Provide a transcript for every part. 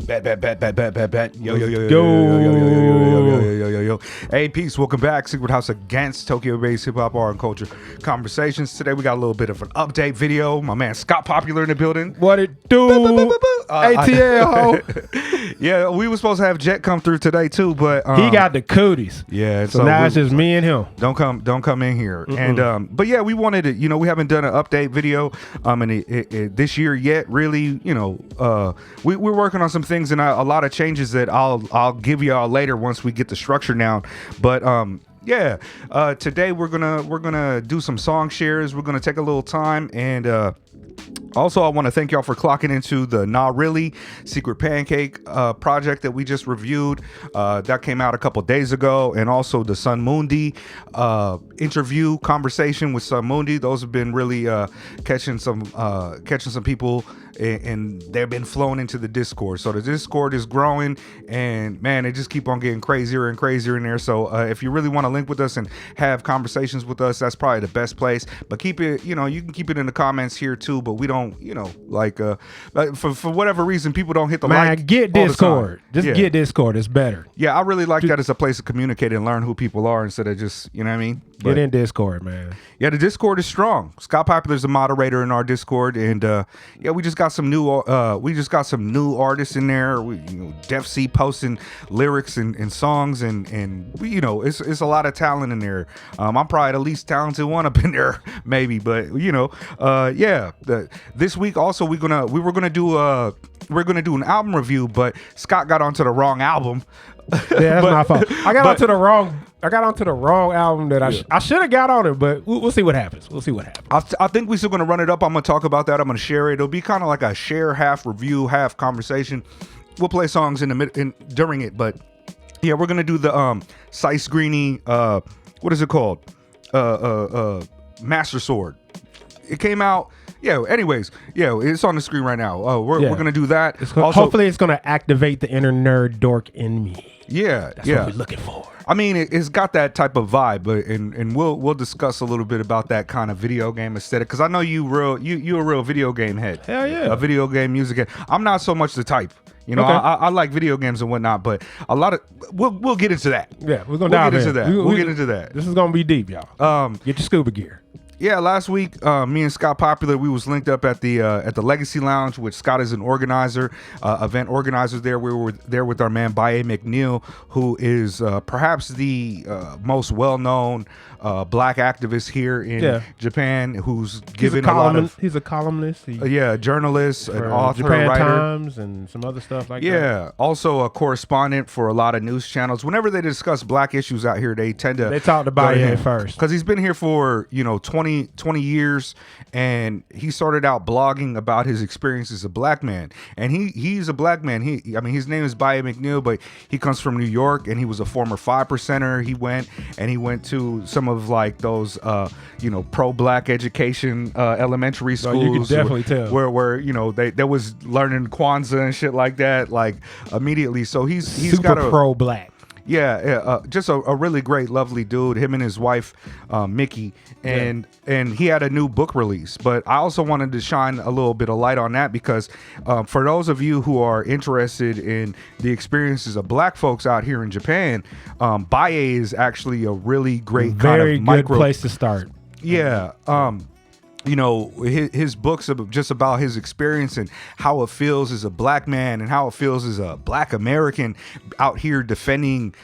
Bet. Yo. Hey, peace. Welcome back. Secret House against Tokyo-based hip-hop art and culture conversations. Today, we got a little bit of an update video. My man Scott Popular in the building. What it do? ATL. Yeah, we were supposed to have Jet come through today, too, but... he got the cooties. Yeah. So now it's just me and him. Don't come in here. And but yeah, we wanted to, we haven't done an update video this year yet, really. We're working on some things and a lot of changes that I'll give y'all later once we get the structure down. But today we're gonna do some song shares. We're gonna take a little time, and also I want to thank y'all for clocking into the Nah Really Secret Pancake project that we just reviewed. That came out a couple days ago, and also the Sun Mundi interview conversation with Sun Mundi. Those have been really catching some people, and they've been flowing into the Discord. So the Discord is growing, and man, they just keep on getting crazier and crazier in there. So if you really want to link with us and have conversations with us, that's probably the best place. But keep it, you can keep it in the comments here too. But we don't, for whatever reason, people don't hit the like. Get Discord. Get Discord. It's better. Yeah, I really like that as a place to communicate and learn who people are instead of just, you know what I mean? Get in Discord, man. Yeah, the Discord is strong. Scott Popular is the moderator in our Discord, and we just got some new artists in there. Def C posting lyrics and songs, and it's a lot of talent in there. I'm probably the least talented one up in there, maybe, but this week also we're gonna do an album review, but Scott got onto the wrong album. Yeah, that's my fault. I got onto the wrong album that I should have got on it, but we'll see what happens. I think we're still going to run it up. I'm going to talk about that. I'm going to share it. It'll be kind of like a share, half review, half conversation. We'll play songs during it, but yeah, we're going to do the Sice Greeny, what is it called? Master Sword. It came out. Yeah, anyways, it's on the screen right now. We're going to do that. Hopefully it's going to activate the inner nerd dork in me. Yeah, that's what we're looking for. I mean, it's got that type of vibe, but and we'll discuss a little bit about that kind of video game aesthetic, because I know you a real video game head. Hell yeah, a video game music head. I'm not so much the type. I like video games and whatnot, but a lot of we'll get into that. Yeah, we'll get into that. We'll get into that. This is gonna be deep, y'all. Get your scuba gear. Yeah, last week, me and Scott Popular, we was linked up at the Legacy Lounge, which Scott is an organizer, event organizer there. We were there with our man Baye McNeil, who is perhaps the most well-known black activist here in Japan, who's given a lot of... He's a columnist. Journalist, an author, Japan writer. Times and some other stuff like that. Yeah, also a correspondent for a lot of news channels. Whenever they discuss black issues out here, they tend to... They talk about it first. Because he's been here for, 20 years, and he started out blogging about his experience as a black man, and he's a black man. His name is Baye McNeil, but he comes from New York, and he was a former 5%er. He went to some of like those pro-black education elementary schools. You can definitely tell where they was learning Kwanzaa and shit like that, like immediately. So he's super got a pro-black. Yeah, just a really great, lovely dude. Him and his wife, Mickey, and he had a new book release. But I also wanted to shine a little bit of light on that, because for those of you who are interested in the experiences of black folks out here in Japan, Baye is actually a really great very good place to start. Yeah. His books are just about his experience and how it feels as a black man and how it feels as a black American out here defending,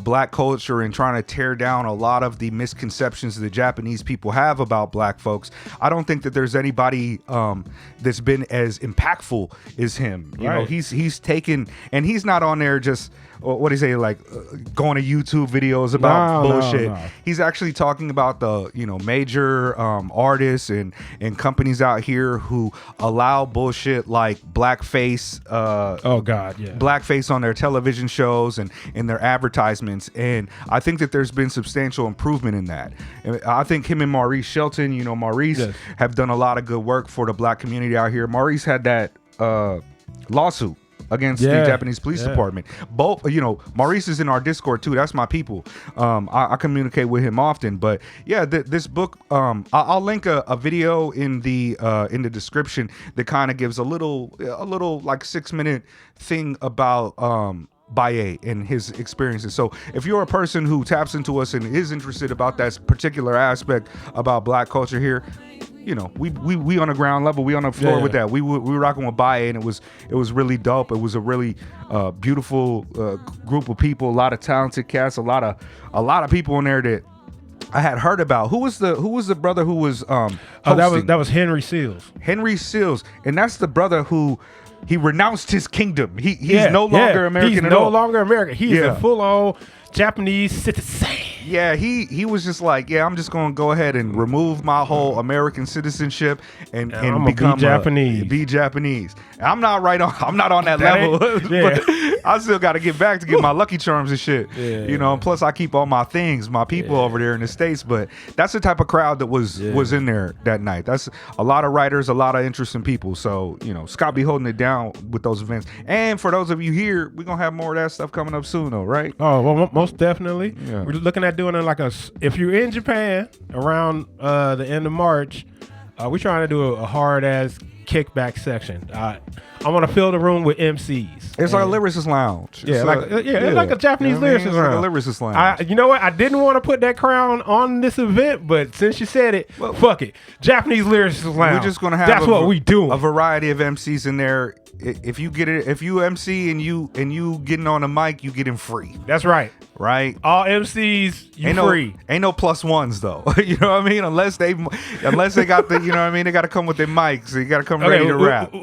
black culture and trying to tear down a lot of the misconceptions that the Japanese people have about black folks. I don't think that there's anybody that's been as impactful as him. He's taken, and he's not on there just... what do you say, like going to YouTube videos about bullshit. No. He's actually talking about the major artists and companies out here who allow bullshit like blackface blackface on their television shows and in their advertisements, and I think that there's been substantial improvement in that. I think him and Maurice Shelton, Maurice have done a lot of good work for the black community out here. Maurice had that lawsuit against the Japanese police department. Both, Maurice is in our Discord too. That's my people. I communicate with him often. But yeah, this book, I'll link a video in the description that kind of gives a little like 6-minute thing about Baye and his experiences. So if you're a person who taps into us and is interested about that particular aspect about Black culture here, we on the ground level, we on the floor with that. We rocking with Baye, and it was really dope. It was a really beautiful group of people, a lot of talented cats, a lot of people in there that I had heard about. Who was the brother who was that was Henry Seals. Henry Seals, and that's the brother who he renounced his kingdom. He's no longer American at all. He's no longer American. He's a full-on Japanese citizen. Yeah, he was just like, I'm just going to go ahead and remove my whole American citizenship and become Japanese. Be Japanese. I'm not on that level. But I still got to get back to get my Lucky Charms and shit. And plus I keep all my things, my people over there in the States. But that's the type of crowd that was in there that night. That's a lot of writers, a lot of interesting people. So, Scott be holding it down with those events. And for those of you here, we're going to have more of that stuff coming up soon though, right? Oh, well, most definitely. Yeah. We're looking at doing it if you're in Japan around the end of March, we're trying to do a hard ass kickback section. I want to fill the room with MCs. It's like a lyricist lounge. It's like a Japanese lyricist lounge. Like a lyricist lounge. You know what? I didn't want to put that crown on this event, but since you said it, fuck it. Japanese lyricist lounge. We're just gonna have that's what we do. A variety of MCs in there. If you MC and you getting on the mic, you getting free. That's right. Right. All MCs free. Ain't no plus ones though. You know what I mean? Unless they got the, they got to come with their mics. So you got to come ready to rap.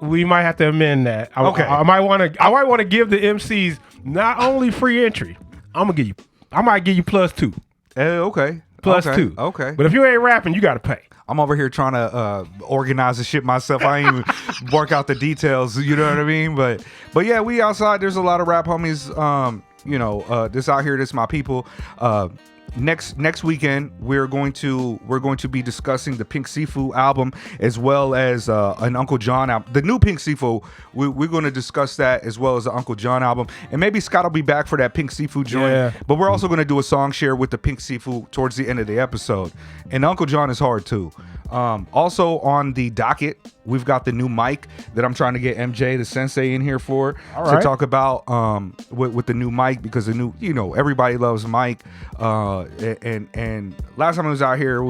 We might have to amend that. I might want to give the MCs not only free entry. I might give you +2. Okay. +2. Okay. But if you ain't rapping, you got to pay. I'm over here trying to organize the shit myself. I ain't even work out the details. You know what I mean? But yeah, we outside. There's a lot of rap homies. This out here. This my people. Next weekend we're going to be discussing the Pink Siifu album as well as an Uncle John album. The new Pink Siifu, we're going to discuss that as well as the Uncle John album, and maybe Scott will be back for that Pink Siifu joint. Yeah. But we're also going to do a song share with the Pink Siifu towards the end of the episode. And Uncle John is hard too. Also on the docket, we've got the new mic that I'm trying to get MJ the Sensei in here for to talk about with the new mic, because the new, everybody loves Mike. And last time I was out here, it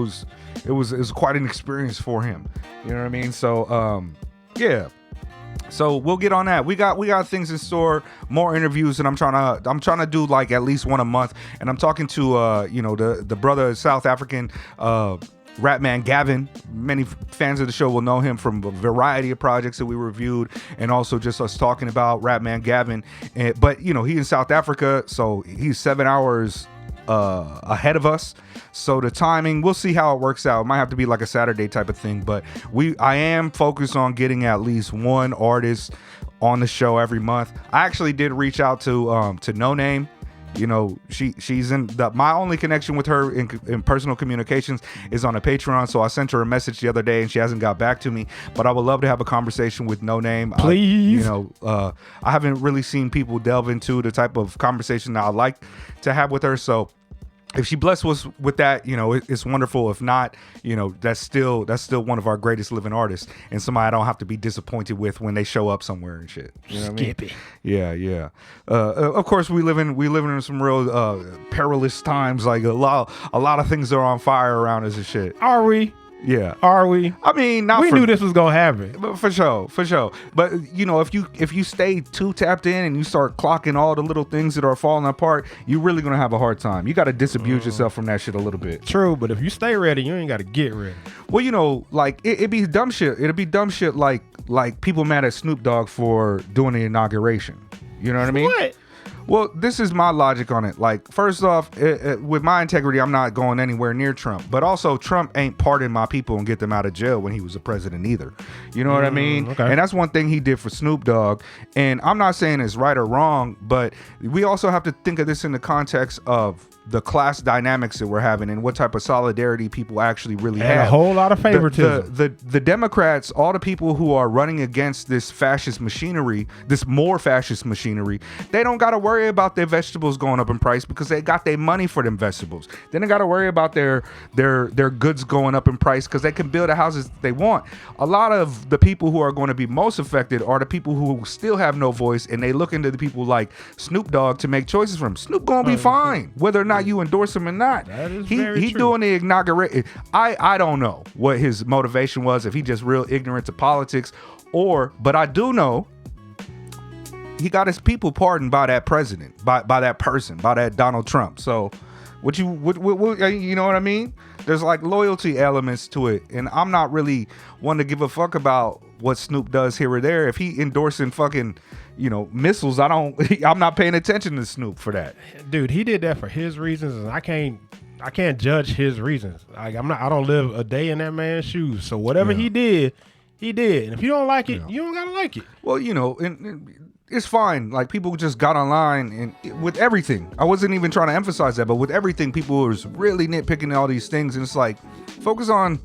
was quite an experience for him. You know what I mean? So yeah. So we'll get on that. We got things in store, more interviews, and I'm trying to do like at least one a month. And I'm talking to the brother, South African rap man Gavin. Many fans of the show will know him from a variety of projects that we reviewed, and also just us talking about rap man Gavin. But he's in South Africa, so he's 7 hours ahead of us. So the timing, we'll see how it works out. It might have to be like a Saturday type of thing, but I am focused on getting at least one artist on the show every month. I actually did reach out to No Name. She's in my only connection with her in personal communications is on a Patreon. So I sent her a message the other day and she hasn't got back to me, but I would love to have a conversation with No Name. Please. I haven't really seen people delve into the type of conversation that I like to have with her. So if she blessed us with that, it's wonderful. If not, that's still one of our greatest living artists, and somebody I don't have to be disappointed with when they show up somewhere and shit. You know what I mean? Yeah. Of course, we live in some real perilous times. Like a lot of things are on fire around us and shit. Are we? Yeah. Are we? I mean, we knew this was gonna happen. But for sure. But if you stay too tapped in and you start clocking all the little things that are falling apart, you're really gonna have a hard time. You got to disabuse yourself from that shit a little bit. True, but if you stay ready, you ain't got to get ready. Well, like it'd be dumb shit. It'd be dumb shit like people mad at Snoop Dogg for doing the inauguration. You know what I mean? What? Well, this is my logic on it. Like, first off, with my integrity, I'm not going anywhere near Trump. But also, Trump ain't pardon my people and get them out of jail when he was a president either. You know what I mean? Okay. And that's one thing he did for Snoop Dogg. And I'm not saying it's right or wrong, but we also have to think of this in the context of the class dynamics that we're having and what type of solidarity people actually really And have. a whole lot of favoritism. The Democrats, all the people who are running against this fascist machinery, this more fascist machinery, they don't got to worry about their vegetables going up in price because they got their money for them vegetables. They don't got to worry about their goods going up in price because they can build the houses they want. A lot of the people who are going to be most affected are the people who still have no voice, and they look into the people like Snoop Dogg to make choices for them. Snoop gonna be fine whether or not you endorse him or not. That is he very true. doing the inauguration. I don't know what his motivation was, if he just real ignorant to politics, but I do know he got his people pardoned by that president, by that person, by that Donald Trump. So what you know what I mean? There's like loyalty elements to it, and I'm not really one to give a fuck about what Snoop does here or there. If he endorsing fucking, missiles, I'm not paying attention to Snoop for that. Dude, he did that for his reasons, and I can't judge his reasons. Like I don't live a day in that man's shoes. So whatever he did, he did. And if you don't like it, you don't gotta like it. Well, and it's fine. Like, people just got online, and with everything, I wasn't even trying to emphasize that, but with everything, people was really nitpicking all these things, and it's like, focus on.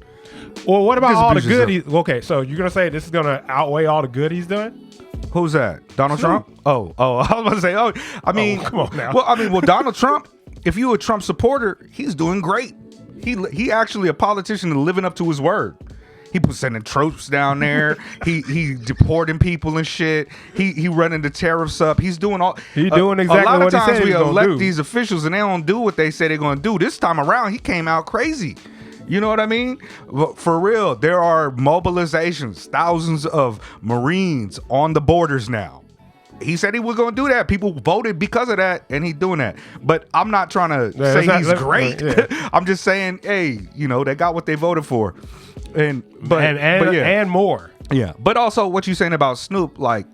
Well, what about all the good? Okay, so you're gonna say this is gonna outweigh all the good he's done? Who's that? Donald Trump? Oh, I was about to say. Oh, I mean, come on now. Well, Donald Trump. If you're a Trump supporter, he's doing great. He actually a politician and living up to his word. He was sending troops down there. he deporting people and shit. He running the tariffs up. He's doing all. He doing exactly a lot what of he times said we he's gonna elect do. these officials and they don't do what they say they're going to do. This time around, he came out crazy. You know what I mean? For real, there are mobilizations, thousands of Marines on the borders now. He said he was going to do that. People voted because of that, and he's doing that. But I'm not trying to say he's great. Yeah. I'm just saying, hey, they got what they voted for. And more. Yeah. But also what you're saying about Snoop, like,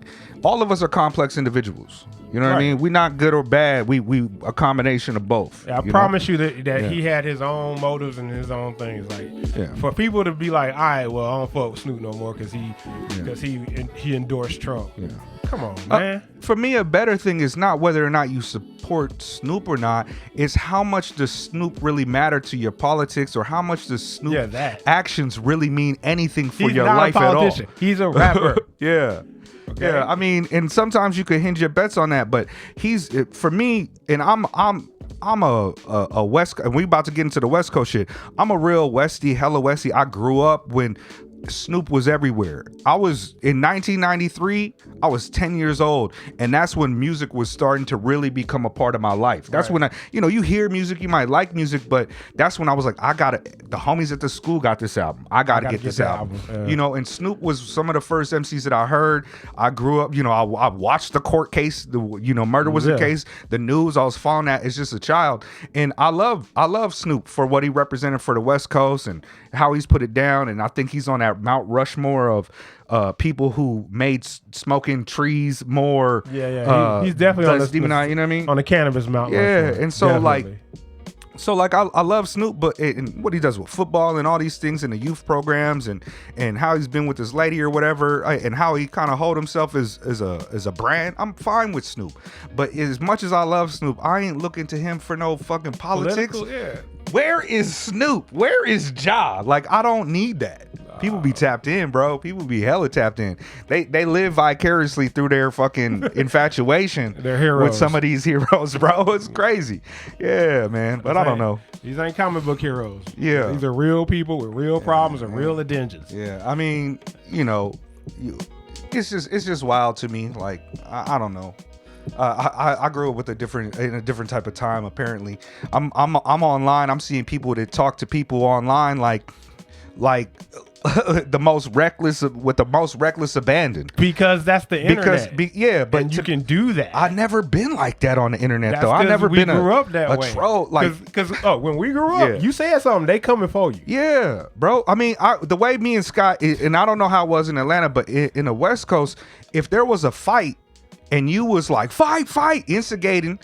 all of us are complex individuals. You know what I mean? We're not good or bad. We a combination of both. Yeah, I promise you that he had his own motives and his own things. Like, for people to be like, all right, well, I don't fuck with Snoop no more because he endorsed Trump. Yeah. Come on, man. For me, a better thing is not whether or not you support Snoop or not. It's how much does Snoop really matter to your politics, or how much does Snoop actions really mean anything for your life at all. He's a rapper. Yeah. Okay. Yeah, I mean, and sometimes you can hinge your bets on that, but for me, and I'm a West, and we about to get into the West Coast shit. I'm a real Westie, hella Westie. I grew up when Snoop was everywhere. I was in 1993. I was 10 years old, and that's when music was starting to really become a part of my life. That's when you hear music, you might like music, but that's when I was like, the homies at the school got this album. I gotta get this album. And Snoop was some of the first MCs that I heard. I grew up, I watched the court case, murder was a case, the news. I was following that as just a child, and I love Snoop for what he represented for the West Coast and how he's put it down. And I think he's on that Mount Rushmore of people who made smoking trees more. He's definitely on the, you know what I mean? On the cannabis Mount Rushmore. And so definitely. I love Snoop, but and what he does with football and all these things in the youth programs, and how he's been with this lady or whatever, and how he kind of hold himself as a brand. I'm fine with Snoop, but as much as I love Snoop, I ain't looking to him for no fucking politics. Where is Snoop? Where is Ja? Like, I don't need that. People be tapped in, bro. People be hella tapped in. They live vicariously through their fucking infatuation. They're heroes. With some of these heroes, bro. It's crazy. Yeah, man. But I don't know. These ain't comic book heroes. Yeah. These are real people with real problems and real agendas. Yeah. I mean, it's just wild to me. Like, I don't know. I grew up with in a different type of time. Apparently, I'm online. I'm seeing people that talk to people online like the most reckless abandon, because that's the internet. But you can do that. I've never been like that on the internet, though. I never been grew up that way. Troll. Like, because when we grew up, you said something, they coming for you. Yeah, bro. I mean, the way me and Scott, and I don't know how it was in Atlanta, but in the West Coast, if there was a fight and you was like fight, instigating,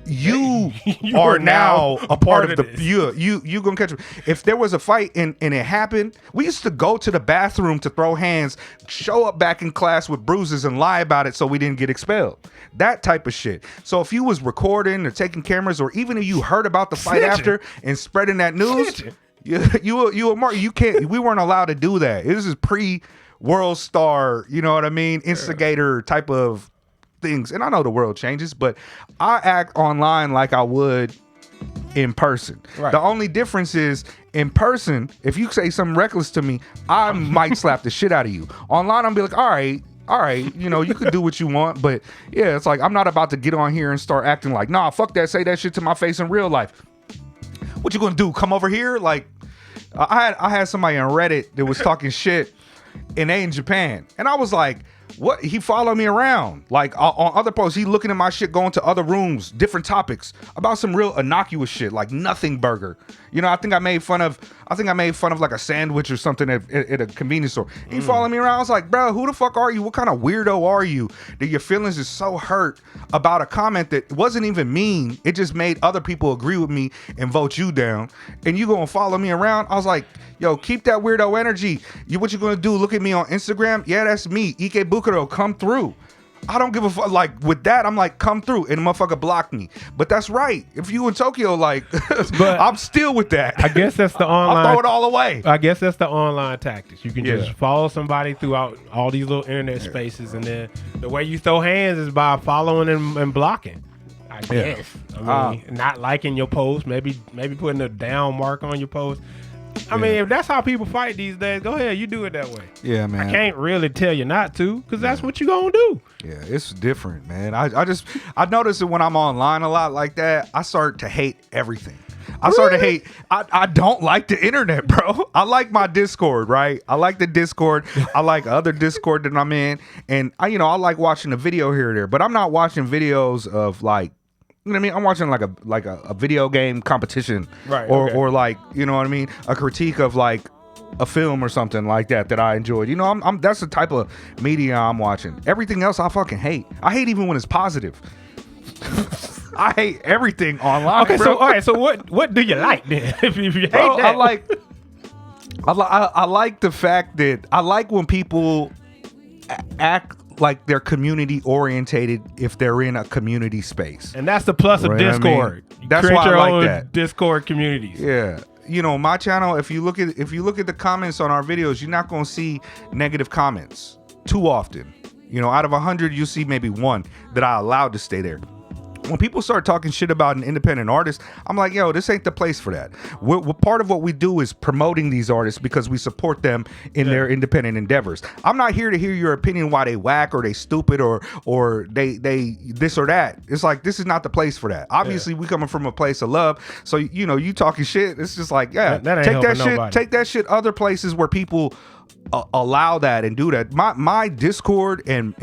you You are now a part of the this. you gonna catch. If there was a fight and it happened, we used to go to the bathroom to throw hands, show up back in class with bruises and lie about it so we didn't get expelled. That type of shit. So if you was recording or taking cameras, or even if you heard about the fight after and spreading that news, you a mark. You can't. We weren't allowed to do that. This is pre-World Star. You know what I mean? Instigator type of things. And I know the world changes, but I act online like I would in person. Right. The only difference is in person, if you say something reckless to me, I might slap the shit out of you. Online, I'm be like, all right, you know, you can do what you want, but yeah, it's like I'm not about to get on here and start acting like, nah, fuck that, say that shit to my face in real life. What you gonna do? Come over here? Like, I had somebody on Reddit that was talking shit, and they in Japan, and I was like, what? He followed me around, like on other posts. He looking at my shit, going to other rooms, different topics about some real innocuous shit, like nothing burger. You know, I think I made fun of like a sandwich or something at a convenience store. He followed me around. I was like, bro, who the fuck are you? What kind of weirdo are you that your feelings is so hurt about a comment that wasn't even mean? It just made other people agree with me and vote you down. And you gonna follow me around? I was like, yo, keep that weirdo energy. What you gonna do? Look at me on Instagram? Yeah, that's me. Ike Bukuro, come through. I don't give a fuck. Like, with that, I'm like, come through. And the motherfucker blocked me. But that's right. If you in Tokyo, like, but I'm still with that. I guess that's the online. I'll throw it all away. I guess that's the online tactics. You can Yeah. just follow somebody throughout all these little internet spaces, and then the way you throw hands is by following and blocking. I guess. I mean, not liking your post, maybe putting a down mark on your post. I mean, if that's how people fight these days, go ahead, you do it that way. Yeah, man. I can't really tell you not to, because that's what you gonna do. Yeah, it's different, man. I notice that when I'm online a lot like that, I start to hate everything. I start to hate. I don't like the internet, bro. I like my Discord, right? I like the Discord. I like other Discord that I'm in, and I like watching a video here or there. But I'm not watching videos of like, you know what I mean? I'm watching like a video game competition, right? Or like, you know what I mean? A critique of like a film or something like that I enjoyed. You know, I'm that's the type of media I'm watching. Everything else I fucking hate. I hate even when it's positive. I hate everything online. Okay, bro. so all right, so what do you like then? if you hate Bro, that, I like the fact that I like when people act like they're community orientated if they're in a community space. and that's the plus of Right, I mean, Discord. that's Create why I your like own that. Discord communities. Yeah. You know, my channel, if you look at the comments on our videos, you're not going to see negative comments too often. You know, out of 100, you see maybe one that I allowed to stay there. When people start talking shit about an independent artist, I'm like, yo, this ain't the place for that. We're part of what we do is promoting these artists because we support them in their independent endeavors. I'm not here to hear your opinion why they whack or they stupid or they this or that. It's like, this is not the place for that. Obviously, we coming from a place of love. So, you know, you talking shit, it's just like, yeah, that ain't take that helping shit, nobody. take that shit other places where people allow that and do that. My Discord and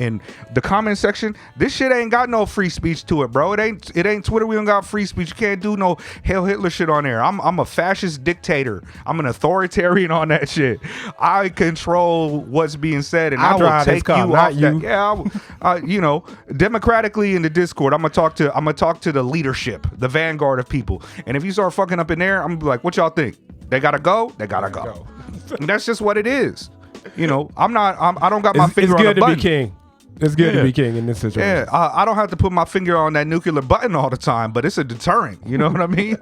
the comment section, this shit ain't got no free speech to it, bro. It ain't Twitter. We don't got free speech. You can't do no Hail Hitler shit on there. I'm a fascist dictator. I'm an authoritarian on that shit. I control what's being said, and I will take you off that. Yeah, you know, democratically in the Discord, I'm gonna talk to the leadership, the vanguard of people. And if you start fucking up in there, I'm gonna be like, what y'all think? They gotta go. They gotta go. And that's just what it is. You know, I don't got my finger on the button. It's good to be king. It's good to be king in this situation. Yeah, I don't have to put my finger on that nuclear button all the time, but it's a deterrent. You know what I mean?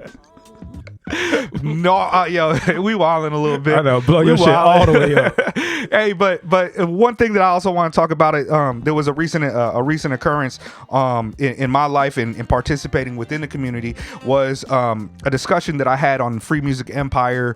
No, yo, we wilding a little bit. I know, blow your shit all the way up. Hey, but one thing that I also want to talk about it. There was a recent occurrence in my life and in participating within the community was a discussion that I had on Free Music Empire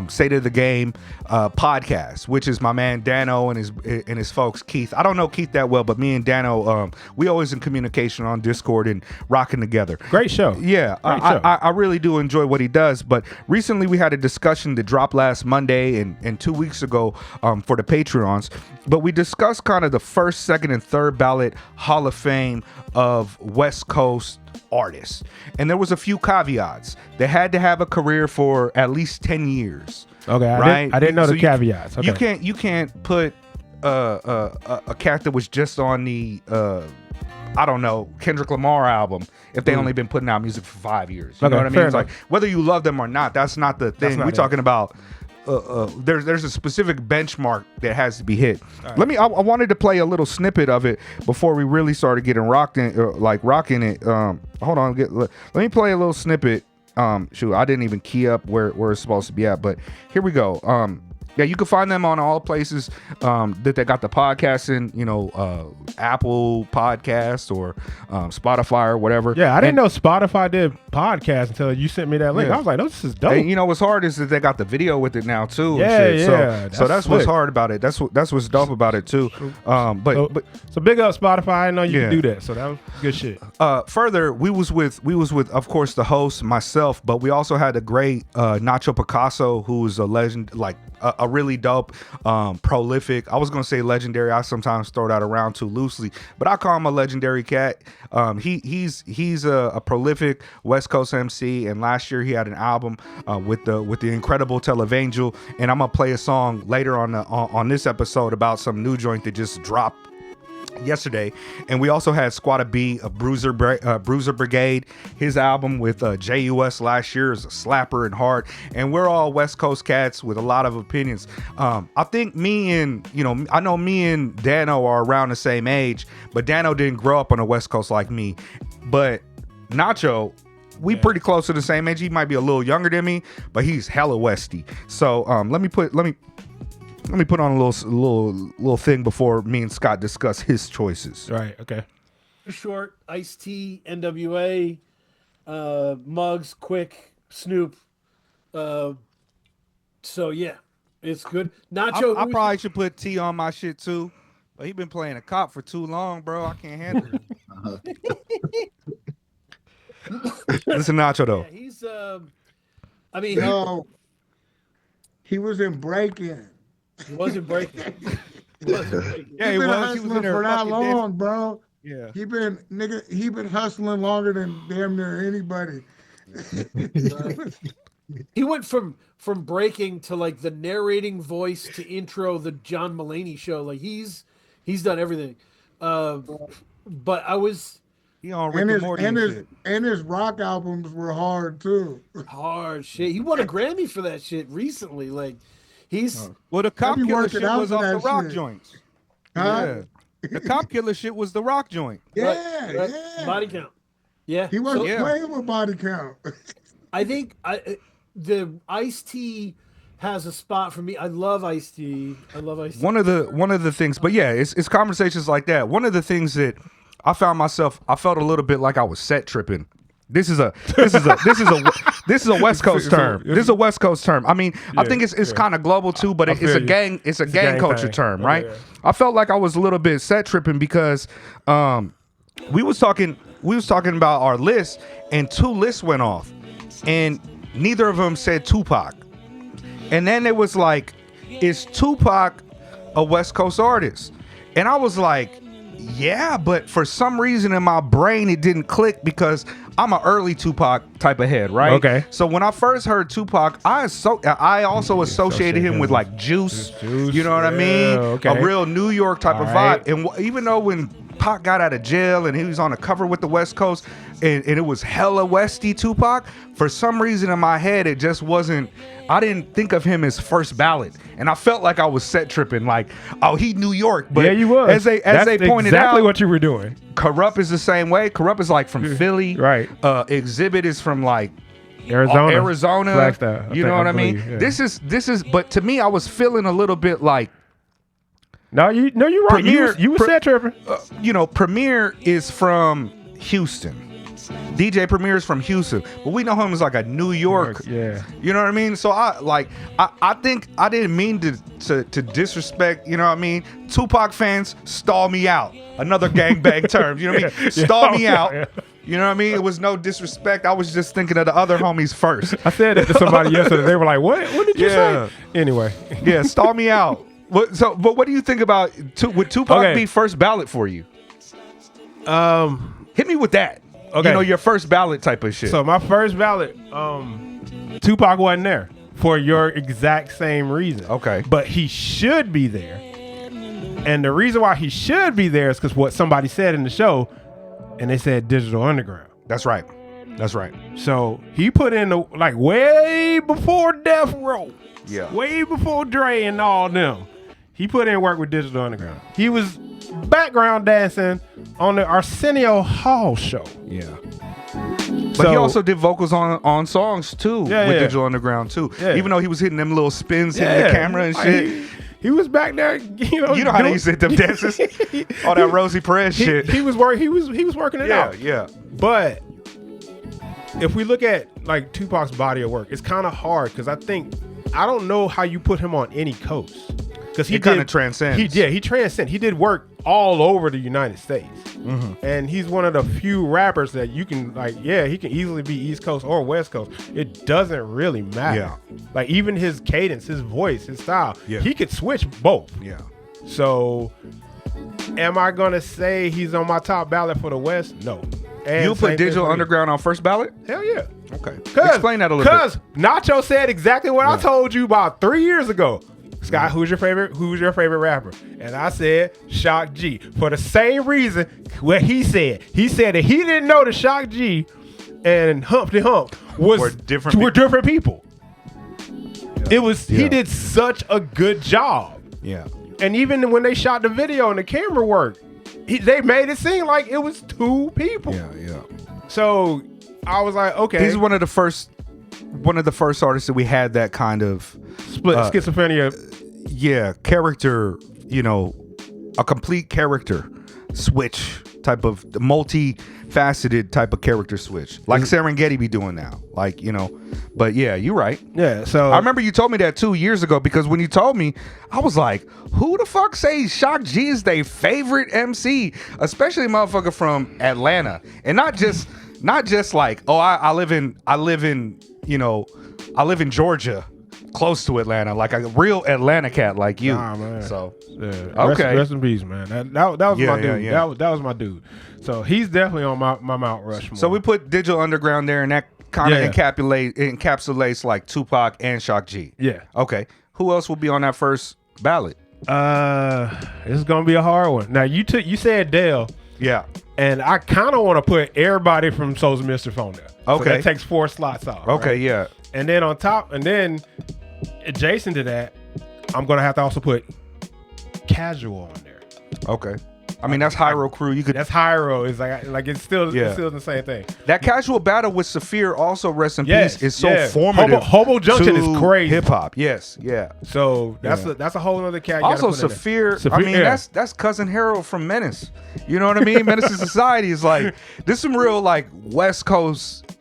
State of the Game podcast, which is my man Dano and his folks Keith. I don't know Keith that well, but me and Dano, we always in communication on Discord and rocking together. Great show. Yeah, I really do enjoy what he does. But recently we had a discussion that dropped last Monday and 2 weeks ago for the Patreons. But we discussed kind of the first, second, and third ballot Hall of Fame of West Coast artists. And there was a few caveats. They had to have a career for at least 10 years. Okay, right? I didn't know the caveats. Okay. You can't put a cat that was just on the I don't know, Kendrick Lamar album if they only been putting out music for 5 years. You know what I mean? It's like whether you love them or not, that's not the thing. We're talking about there's a specific benchmark that has to be hit. Right. I wanted to play a little snippet of it before we really started getting rocking it. Hold on, let me play a little snippet. Shoot, I didn't even key up where it's supposed to be at, but here we go. Yeah, you can find them on all places that they got the podcast in, Apple Podcasts or Spotify or whatever. Yeah, I didn't know Spotify did podcasts until you sent me that link. Yeah. I was like, this is dope. And what's hard is that they got the video with it now too. Yeah, and shit. yeah. So that's what's hard about it. That's what's dope about it too. So big up Spotify. I didn't know you could do that. So that was good shit. Further, we was with of course the host, myself, but we also had the great Nacho Picasso, who is a legend, like a really dope, prolific. I was gonna say legendary. I sometimes throw that around too loosely, but I call him a legendary cat. He's a prolific West Coast MC, and last year he had an album with the incredible Televangel, and I'm gonna play a song later on this episode about some new joint that just dropped yesterday. And we also had Squatta B, a Bruiser Brigade. His album with JUS last year is a slapper and hard. And we're all West Coast cats with a lot of opinions. I think I know me and Dano are around the same age, but Dano didn't grow up on the West Coast like me. But Nacho, we pretty close to the same age. He might be a little younger than me, but he's hella Westy. So let me put on a little thing before me and Scott discuss his choices. Right. Okay. Short, Ice-T, NWA, Muggs, Quick, Snoop. So yeah, it's good. Nacho. I probably should put T on my shit too, but he been playing a cop for too long, bro. I can't handle it. Listen, Nacho though. Yeah, he's. He was in Breaking. He wasn't breaking. Yeah, he was hustling for that long, bro. Yeah, he been hustling longer than damn near anybody. He went from breaking to like the narrating voice to intro the John Mulaney show. Like he's done everything. But I was. He on Rick and Morty and his rock albums were hard too. Hard shit. He won a Grammy for that shit recently. Like. The Cop Killer shit was off the rock joints. Yeah. The Cop Killer shit was the rock joint. Yeah. Body Count. Yeah. He wasn't playing with Body Count. I think the Ice-T has a spot for me. I love Ice-T. One of the things, but yeah, it's conversations like that. One of the things that I felt a little bit like I was set tripping. This is a West Coast term. This is a West Coast term. I mean, I think it's kind of global too, but it's a gang culture term, right? Yeah. I felt like I was a little bit set tripping because we was talking about our list, and 2 lists went off, and neither of them said Tupac. And then it was like, is Tupac a West Coast artist? And I was like, yeah, but for some reason in my brain it didn't click because I'm an early Tupac type of head, right? Okay. So when I first heard Tupac, I also associated him with like Juice. You know what I mean? Okay. A real New York type of vibe. And even though when Pac got out of jail and he was on the cover with the West Coast and it was hella Westy Tupac, for some reason in my head it just wasn't. I didn't think of him as first ballot, and I felt like I was set tripping, like, oh, he New York. But yeah, you was. As they pointed exactly out, what you were doing. Corrupt is the same way. Corrupt is like from Philly, right? Exhibit is from like Arizona. Flagstaff. You know what I mean? Yeah. This is. But to me, I was feeling a little bit like. No, you're right. Premier, you were set tripping. Premier is from Houston. DJ Premier is from Houston, but we know him as like a New York. Yeah. You know what I mean? So I think I didn't mean to disrespect, you know what I mean? Tupac fans, stall me out. Another gangbang term, you know what I mean? Stall me out. Yeah. You know what I mean? It was no disrespect. I was just thinking of the other homies first. I said that to somebody yesterday. They were like, "What? What did you say?" Anyway. Yeah, stall me out. But what do you think about would Tupac be first ballot for you? Hit me with that. Okay. Your first ballot type of shit. So my first ballot, Tupac wasn't there for your exact same reason. Okay. But he should be there. And the reason why he should be there is because what somebody said in the show, and they said Digital Underground. That's right. That's right. So he put in the like way before Death Row. Yeah. Way before Dre and all them. He put in work with Digital Underground. He was background dancing on the Arsenio Hall show. Yeah. But he also did vocals on songs too with Digital Underground too. Yeah. Even though he was hitting them little spins, hitting the camera and shit. He was back there, you know how they used to hit them dances, all that Rosie Perez shit. He was working it out. Yeah. But if we look at like Tupac's body of work, it's kind of hard because I don't know how you put him on any coast because he kind of transcends. He transcends. He did work all over the United States, and he's one of the few rappers that you can he can easily be East Coast or West Coast. It doesn't really matter. Yeah. Like even his cadence, his voice, his style, he could switch both. Yeah. So, am I gonna say he's on my top ballot for the West? No. And you put Digital Underground on first ballot? Hell yeah. Okay. Explain that a little bit. Because Nacho said exactly what I told you about 3 years ago. Scott, who's your favorite rapper? And I said Shock G. For the same reason what he said. He said that he didn't know that Shock G and Humpty Hump were different people. Yeah. He did such a good job. Yeah. And even when they shot the video and the camera work, they made it seem like it was two people. Yeah. So I was like, okay. He's one of the first artists that we had that kind of split schizophrenia. Yeah, character, a complete character switch type of multifaceted type of character switch. Like Serengeti be doing now. But yeah, you're right. Yeah, so I remember you told me that 2 years ago because when you told me, I was like, who the fuck says Shock G is their favorite MC? Especially a motherfucker from Atlanta. And not just like, oh, I live in Georgia, close to Atlanta, like a real Atlanta cat like you. Nah, man. So okay, rest in peace, man. That was my dude. Yeah. That was my dude. So he's definitely on my Mount Rushmore. So we put Digital Underground there, and that kind of encapsulates like Tupac and Shock G. Yeah. Okay. Who else will be on that first ballot? This is gonna be a hard one. Now you said Dale. Yeah. And I kind of want to put everybody from Souls of Mischief on there. Okay. So that takes 4 slots off. Okay. Right? Yeah. And then adjacent to that, I'm gonna have to also put Casual on there. Okay. I mean, that's Hyro Crew. That's Hyro. It's like it's still the same thing. That Casual battle with Saphir, also rest in peace, is so formative. Hobo Junction is crazy. Hip hop. Yes. Yeah. So that's a whole other cat. Also, Saphir. I mean, that's Cousin Harold from Menace. You know what I mean? Menace to Society is like this some real like West Coast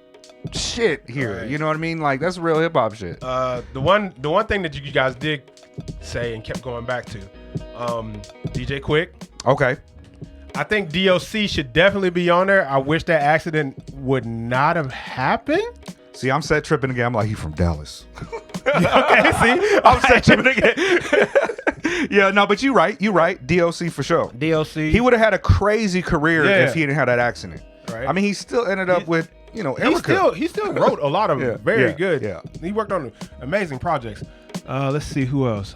shit here. Right. You know what I mean? Like that's real hip hop shit. The one thing that you guys did say and kept going back to, DJ Quick. Okay. I think DOC should definitely be on there. I wish that accident would not have happened. See, I'm set tripping again. I'm like, he from Dallas. Okay, see? I'm set tripping again. Yeah, no, but you're right. DOC for sure. DOC. He would have had a crazy career if he didn't have that accident. Right. I mean, he still ended up with, Erica. He still wrote a lot of very good. Yeah. He worked on amazing projects. Let's see who else.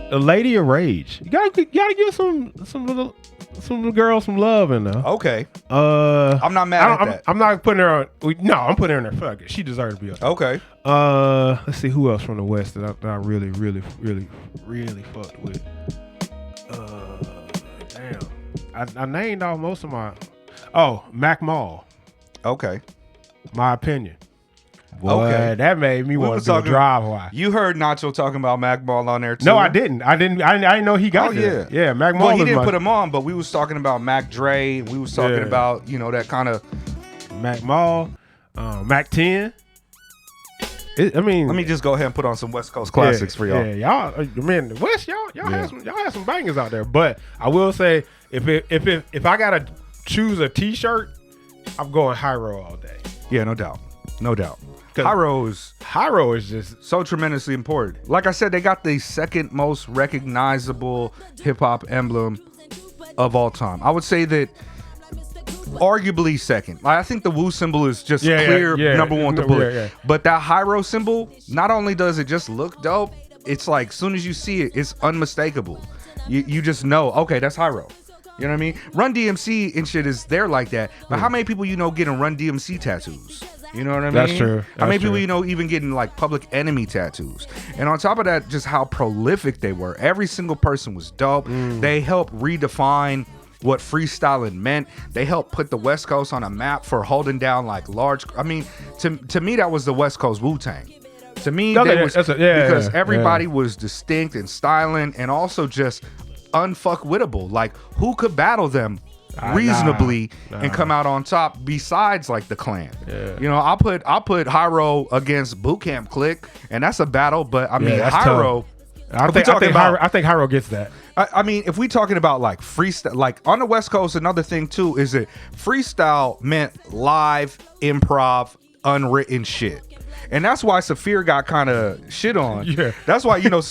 The Lady of Rage. You gotta give some girls some love in there. Okay. I'm not mad at that. I'm not putting her on. No, I'm putting her in there. Fuck it. She deserves to be on. Okay. Let's see who else from the West that I really, really, really, really fucked with. Damn. I named off most of my. Oh, Mac Mall. Okay. My opinion. Boy, that made me want to do a drive-by. You heard Nacho talking about Mac Mall on there too. No, I didn't. I didn't know he got there. Yeah, Mac Mall. Well, he didn't put him on, but we was talking about Mac Dre. We was talking about that kind of Mac Mall, Mac 10. Let me just go ahead and put on some West Coast classics for y'all. Yeah, y'all. The West, y'all have some bangers out there. But I will say, if I gotta choose a T-shirt, I'm going Hyro all day. Yeah, no doubt. Hyro is just so tremendously important. Like I said, they got the second most recognizable hip hop emblem of all time. I would say that arguably second. I think the Wu symbol is just clear number one to bullet. Yeah. But that Hyro symbol, not only does it just look dope, it's like as soon as you see it, it's unmistakable. You just know, okay, that's Hyro. You know what I mean? Run DMC and shit is there like that. But how many people you know getting Run DMC tattoos? You know what I mean? That's true. How many That's people true. you know even getting like Public Enemy tattoos? And on top of that, just how prolific they were. Every single person was dope. They helped redefine what freestyling meant. They helped put the West Coast on a map for holding down like large. I mean, to me, that was the West Coast Wu-Tang. To me, Okay, they was yeah, because yeah, everybody was distinct and styling and also just unfuckwittable. Like, who could battle them reasonably and come out on top besides like the Clan? Yeah. You know, I'll put Hyro against Boot Camp Click, and that's a battle. But I mean, that's Hyro. I think Hyro gets that. I mean, if we talking about like freestyle, like on the West Coast, another thing too is that freestyle meant live, improv, unwritten shit. And that's why Saphir got kind of shit on. Yeah. That's why, you know,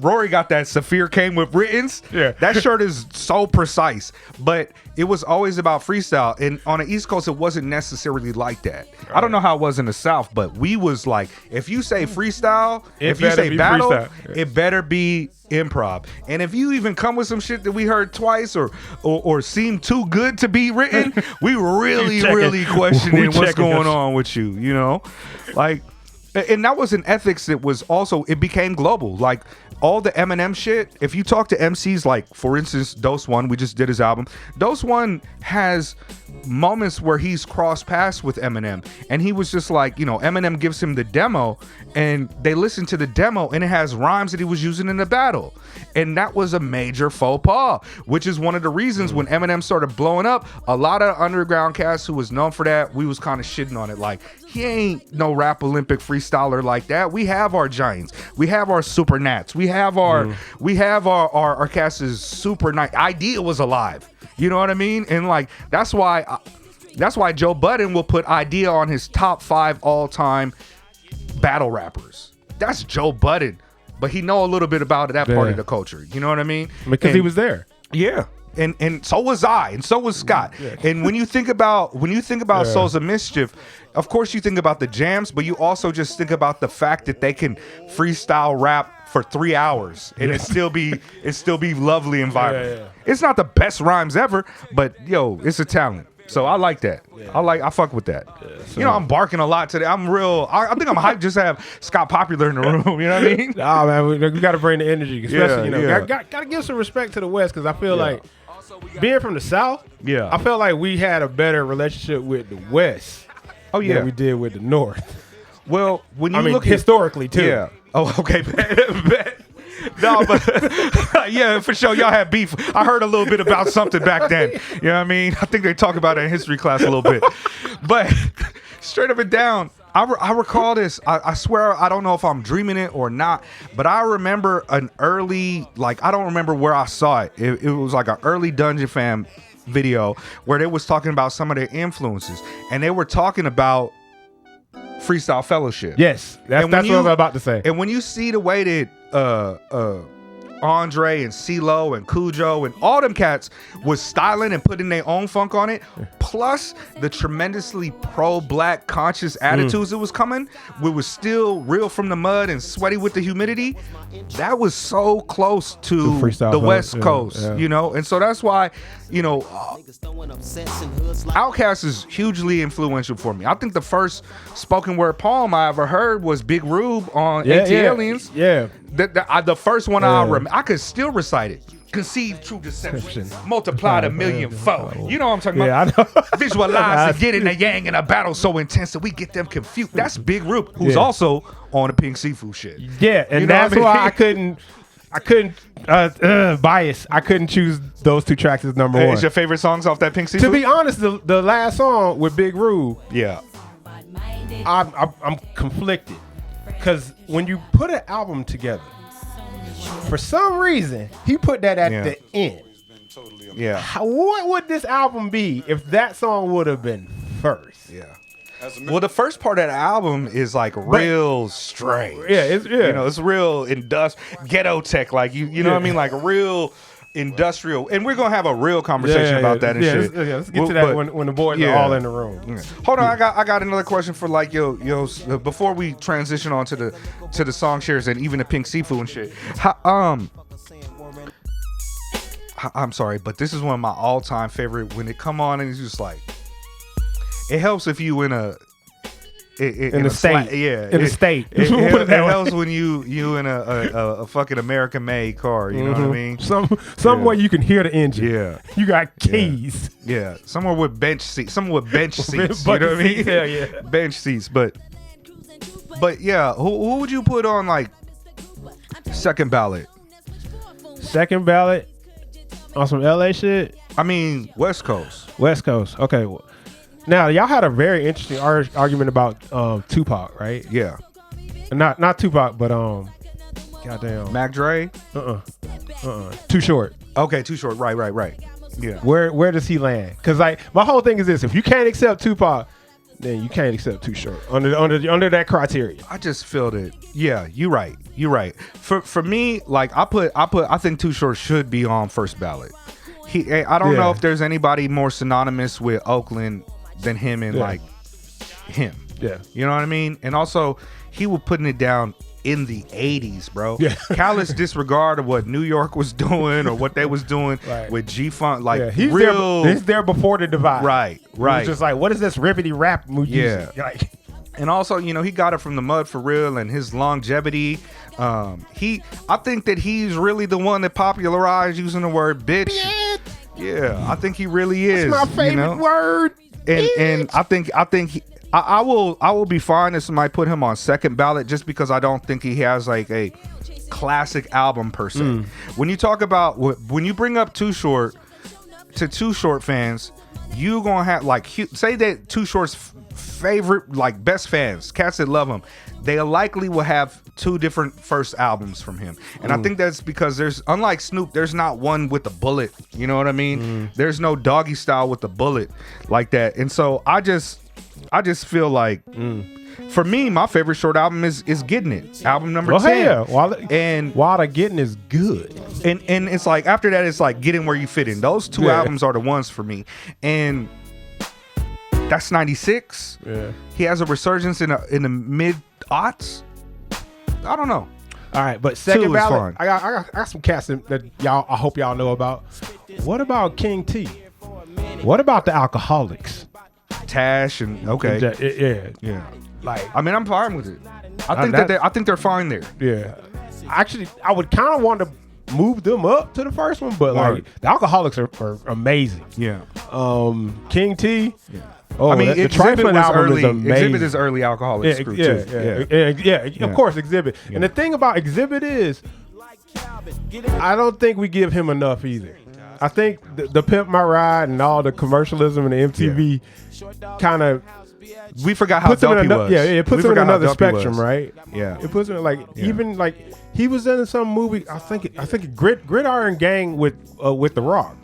Rory got that Saphir came with writtens. Yeah. That shirt is so precise. But it was always about freestyle. And on the East Coast, it wasn't necessarily like that. Right. I don't know how it was in the South, but we was like, if you say freestyle, if you say battle, it better be improv. And if you even come with some shit that we heard twice or seem too good to be written, we really questioning what's going on with you, you know? Like, and that was an ethics that was also, it became global. Like, all the Eminem shit, if you talk to MCs, like, for instance, Dose One, we just did his album. Dose One has moments where he's crossed paths with Eminem. And he was just like, you know, Eminem gives him the demo, and they listen to the demo, and it has rhymes that he was using in the battle. And that was a major faux pas, which is one of the reasons when Eminem started blowing up, a lot of underground cats who was known for that, we was kind of shitting on it. Like, he ain't no rap Olympic freestyler like that. We have our giants. We have our super nats. We have our cats is super nice. Idea was alive. You know what I mean? And like, that's why Joe Budden will put Idea on his top 5 all-time battle rappers. That's Joe Budden. But he know a little bit about that part of the culture. You know what I mean? Because he was there. Yeah. And so was I, and so was Scott. Yeah. And when you think about Souls of Mischief, of course you think about the jams, but you also just think about the fact that they can freestyle rap for 3 hours and it still be lovely and vibrant. Yeah. It's not the best rhymes ever, but yo, it's a talent. So I like that. Yeah. I fuck with that. Yeah, so. You know, I'm barking a lot today. I'm real. I think I'm hyped just to have Scott Popular in the room. You know what I mean? Nah, man, we got to bring the energy. Especially, you know, got to give some respect to the West, because I feel like being from the South, I felt like we had a better relationship with the West. Oh yeah, than we did with the North. Well, when you look historically too. Yeah. Oh, okay. No, but yeah, for sure, y'all had beef. I heard a little bit about something back then. You know what I mean? I think they talk about it in history class a little bit. But straight up and down, I recall this. I swear, I don't know if I'm dreaming it or not, but I remember an early, like, I don't remember where I saw it. It was like an early Dungeon Fam video where they was talking about some of their influences, and they were talking about Freestyle Fellowship. Yes, that's what I'm about to say. And when you see the way that Andre and CeeLo and Cujo and all them cats was styling and putting their own funk on it, plus the tremendously pro-black conscious attitudes that was coming, we was still real from the mud and sweaty with the humidity, that was so close to the West Coast, you know? And so that's why, you know, Outkast is hugely influential for me. I think the first spoken word poem I ever heard was Big Rube on AT-Aliens. Yeah. The first one I could still recite it. Conceive true deception, multiplied 1,000,000-fold. You know what I'm talking about? I know. Visualize and get in a yang in a battle so intense that we get them confused. That's Big Rube, who's also on the Pink Siifu shit. Yeah, and that's why I couldn't bias. I couldn't choose those two tracks as number one. Is your favorite songs off that Pink Siifu? To be honest, the last song with Big Rube, I'm conflicted. Because when you put an album together, for some reason, he put that at the end. Yeah. What would this album be if that song would have been first? Yeah. Well, the first part of the album is like real strange. Yeah, you know, it's real ghetto tech, like you know what I mean, like real industrial. And we're gonna have a real conversation about that and shit. Let's get to that when the boys are all in the room. Yeah. Hold on, I got another question for like yo before we transition on to the song shares and even the Pink Siifu and shit. I'm sorry, but this is one of my all-time favorite. When it come on and it's just like, it helps if you in a in the state, the state. It helps when you in a fucking American-made car. You know what I mean? Somewhere you can hear the engine. Yeah, you got keys. Yeah, somewhere with bench seats. Somewhere with bench seats. You know what I mean? Yeah. Bench seats. But yeah, who would you put on like second ballot? Second ballot on some LA shit. I mean, West Coast. West Coast. Okay. Now y'all had a very interesting argument about Tupac, right? Yeah. Not Tupac, but goddamn Mac Dre. Too Short. Okay, Too Short. Right. Yeah. Where does he land? Because like my whole thing is this: if you can't accept Tupac, then you can't accept Too Short under that criteria. I just feel that. Yeah, you're right. For me, like I think Too Short should be on first ballot. I don't know if there's anybody more synonymous with Oakland than him and like him. Yeah. You know what I mean? And also he was putting it down in the 80s, bro. Yeah. Callous disregard of what New York was doing or what they was doing with G-Funk. Like he's there before the divide. Right. He's just like, what is this ribbity rap music? Yeah. Like, and also, you know, he got it from the mud for real, and his longevity. I think that he's really the one that popularized using the word bitch. Yeah, I think he really is. That's my favorite word. And I think I will be fine if somebody put him on second ballot, just because I don't think he has like a classic album per se. When you talk about when you bring up Too Short to Too Short fans, you gonna have like say that Too Short's favorite, like best fans, cats that love him, they likely will have two different first albums from him. And I think that's because unlike Snoop, there's not one with a bullet. You know what I mean? There's no Doggy Style with a bullet like that. And so I just feel like for me, my favorite short album is Getting It, album number 10. Yeah. While the Getting is good. And it's like after that, it's like Getting Where You Fit In. Those two albums are the ones for me. And that's 96. Yeah. He has a resurgence in the mid-aughts. I don't know. All right, but second ballot, I got some cats that I hope y'all know about. What about King T? What about the Alcoholics? Tash and okay. Yeah. Like, I mean, I'm fine with it. I think they're fine there. Yeah. Actually, I would kind of want to move them up to the first one, but like the Alcoholics are amazing. Yeah. King T. Yeah. Oh, I mean, the Exhibit was album early. is amazing. Exhibit is early Alcoholics group too. Yeah. Of course, Exhibit. Yeah. And the thing about Exhibit is, I don't think we give him enough either. I think the Pimp My Ride and all the commercialism and the MTV kind of, we forgot how dope he was. Yeah, it puts him in another spectrum, right? Yeah, it puts him even like he was in some movie. I think Gridiron Gang with The Rock.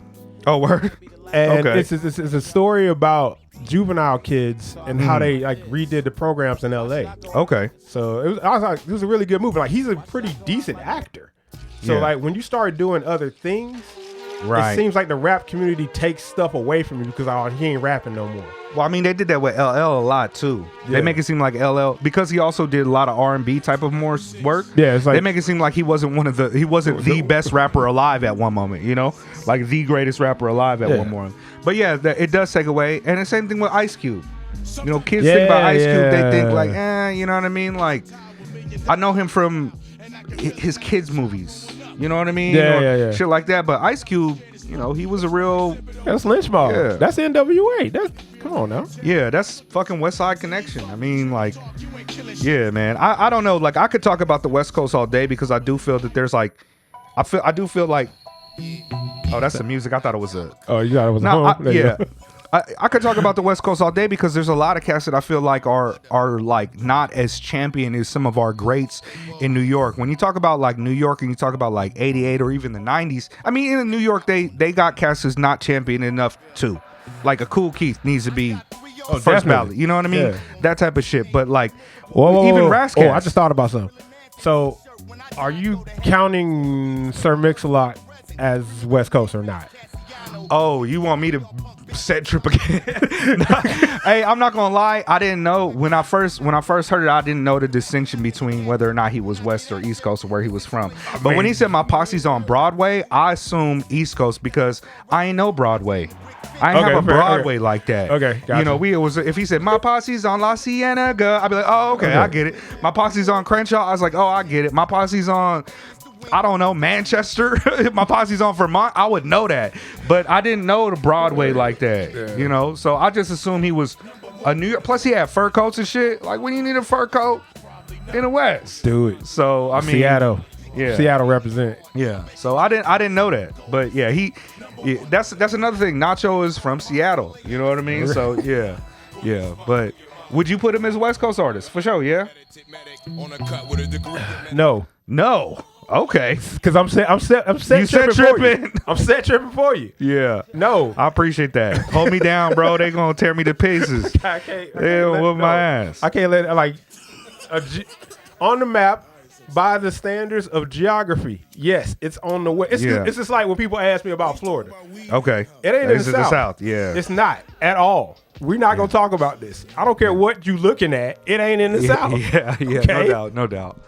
Oh, word. And it's a story about juvenile kids and how they like redid the programs in LA. Okay, so it was a really good movie. Like, he's a pretty decent actor. So like when you start doing other things, it seems like the rap community takes stuff away from you because he ain't rapping no more. Well, I mean, they did that with LL a lot too. Yeah. They make it seem like LL, because he also did a lot of R&B type of more work. Yeah, it's like, they make it seem like he wasn't the best rapper alive at one moment. You know, like the greatest rapper alive at one moment. But yeah, it does take away. And the same thing with Ice Cube. You know, kids think about Ice Cube, they think like, you know what I mean? Like, I know him from his kids' movies. You know what I mean? Yeah. Shit like that. But Ice Cube, you know, he was a real... That's Lynch Mob. Yeah. That's NWA. Come on now. Yeah, that's fucking West Side Connection. I mean, like, yeah, man. I don't know. Like, I could talk about the West Coast all day because I do feel that there's like... I do feel like... Oh, that's the music. I thought it was a... Oh, you thought it was a home? Yeah. I could talk about the West Coast all day because there's a lot of cats that I feel like are like not as champion as some of our greats in New York. When you talk about like New York and you talk about like 88 or even the 90s, I mean, in New York, they got cats who's not champion enough too. Like a Cool Keith needs to be first ballot. You know what I mean? Yeah. That type of shit. But like, even Rascal. Oh, I just thought about something. So, are you counting Sir Mix-a-Lot as West Coast or not? Oh, you want me to set trip again. Hey, I'm not gonna lie. I didn't know when I first heard it. I didn't know the distinction between whether or not he was West or East Coast or where he was from. But when he said my posse's on Broadway, I assumed East Coast because I ain't know Broadway. I ain't have a Broadway like that. Okay, gotcha. You know, if he said my posse's on La Cienega, I'd be like, oh, okay, I get it. My posse's on Crenshaw. I was like, oh, I get it. My posse's on, I don't know, Manchester. My posse's on Vermont. I would know that, but I didn't know the Broadway like that. Yeah. You know, so I just assumed he was a New York. Plus, he had fur coats and shit. Like, when you need a fur coat in the West, do it. So I mean, Seattle. Yeah, Seattle represent. Yeah, so I didn't know that, but yeah, that's another thing. Nacho is from Seattle. You know what I mean? So yeah. But would you put him as a West Coast artist for sure? Yeah. No. Okay. Because I'm set tripping. I'm set tripping for you. Yeah. No. I appreciate that. Hold me down, bro. They gonna tear me to pieces. I can't whoop my ass. I can't let on the map. By the standards of geography, yes, it's on the way. It's just like when people ask me about Florida. Okay. It ain't in the South. Yeah. It's not at all. We're not going to talk about this. I don't care what you looking at. It ain't in the South. Yeah. Okay? No doubt.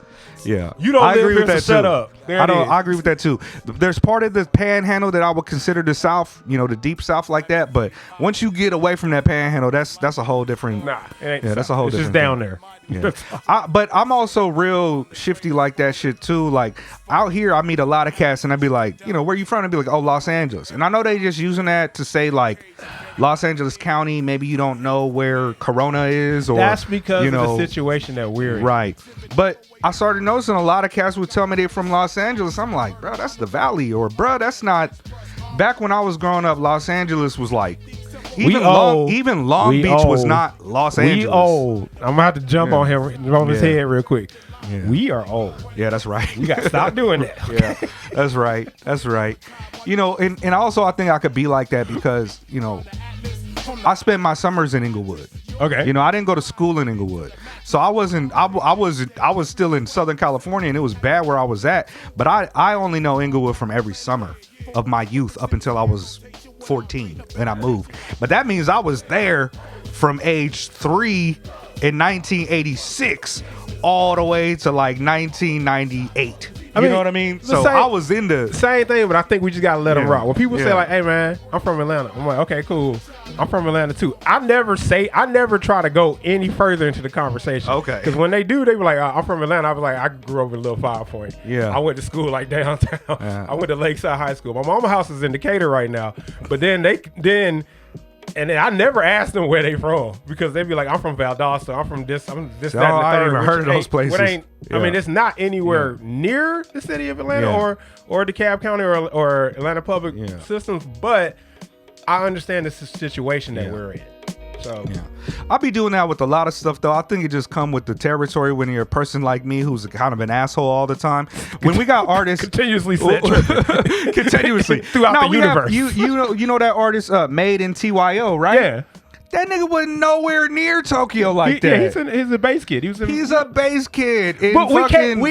Yeah. You don't live here, so shut up. I agree with that too. There's part of the panhandle that I would consider the South, you know, the deep South like that. But once you get away from that panhandle, that's a whole different. Nah, it ain't. Yeah, that's a whole it's different. Just down there. Yeah. But I'm also real shifty like that shit too. Like out here, I meet a lot of cats, and I'd be like, you know, where you from? I'd be like, oh, Los Angeles. And I know they just using that to say like Los Angeles County. Maybe you don't know where Corona is, or that's because of the situation that we're in. Right. But I started noticing a lot of cats would tell me they're from Los Angeles. I'm like, bro, that's the Valley, or bro, that's not. Back when I was growing up, Los Angeles was like. Even Long Beach was not Los Angeles. We old. I'm about to jump on him on his head real quick. Yeah. We are old. Yeah, that's right. You got to stop doing that. Yeah, that's right. You know, and also I think I could be like that because, you know, I spent my summers in Inglewood. Okay. You know, I didn't go to school in Inglewood. So I was still in Southern California, and it was bad where I was at. But I only know Inglewood from every summer of my youth up until I was 14 and I moved. But that means I was there from age 3 in 1986 all the way to like 1998. You know what I mean? So I was in the same thing, but I think we just gotta let them rock. When people say like, "Hey man, I'm from Atlanta," I'm like, "Okay, cool. I'm from Atlanta too." I never try to go any further into the conversation. Okay. Because when they do, they were like, "I'm from Atlanta." I was like, "I grew up in Little 5 Point. Yeah. I went to school like downtown. I went to Lakeside High School. My mama's house is in Decatur right now." But then And I never asked them where they from because they'd be like, "I'm from Valdosta. I'm from this. I'm this. That, and the third." I even heard of those places. I mean, it's not anywhere near the city of Atlanta or DeKalb County or Atlanta Public Systems, but I understand this situation that we're in. So I'll be doing that with a lot of stuff though. I think it just come with the territory when you're a person like me who's kind of an asshole all the time. When we got artists continuously throughout the universe. You know that artist Made in TYO, right? Yeah. That nigga wasn't nowhere near Tokyo like that. Yeah, he's a bass kid. He's a bass kid. But we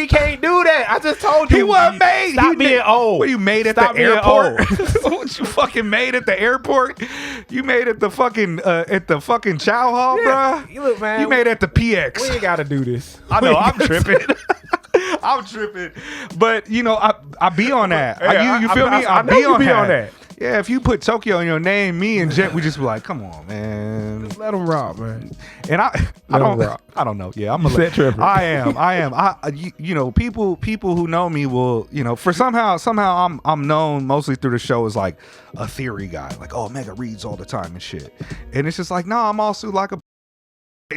can't do that. I just told you. He wasn't made. Stop being old. What, you made at the airport? What, you fucking made at the airport? You made at the fucking Chow Hall, bruh? Look, man. You made at the PX. We ain't got to do this. I know, I'm tripping. I'm tripping. But, you know, I be on that. You feel me? I be on that. Yeah, if you put Tokyo in your name, me and Jet, we just be like, come on, man. Just let them rock, man. And I don't know. Yeah, I'm a set tripper. I am. You know, people who know me will, you know, for somehow I'm known mostly through the show as like a theory guy. Like, oh, Mega reads all the time and shit. And it's just like, no, I'm also like a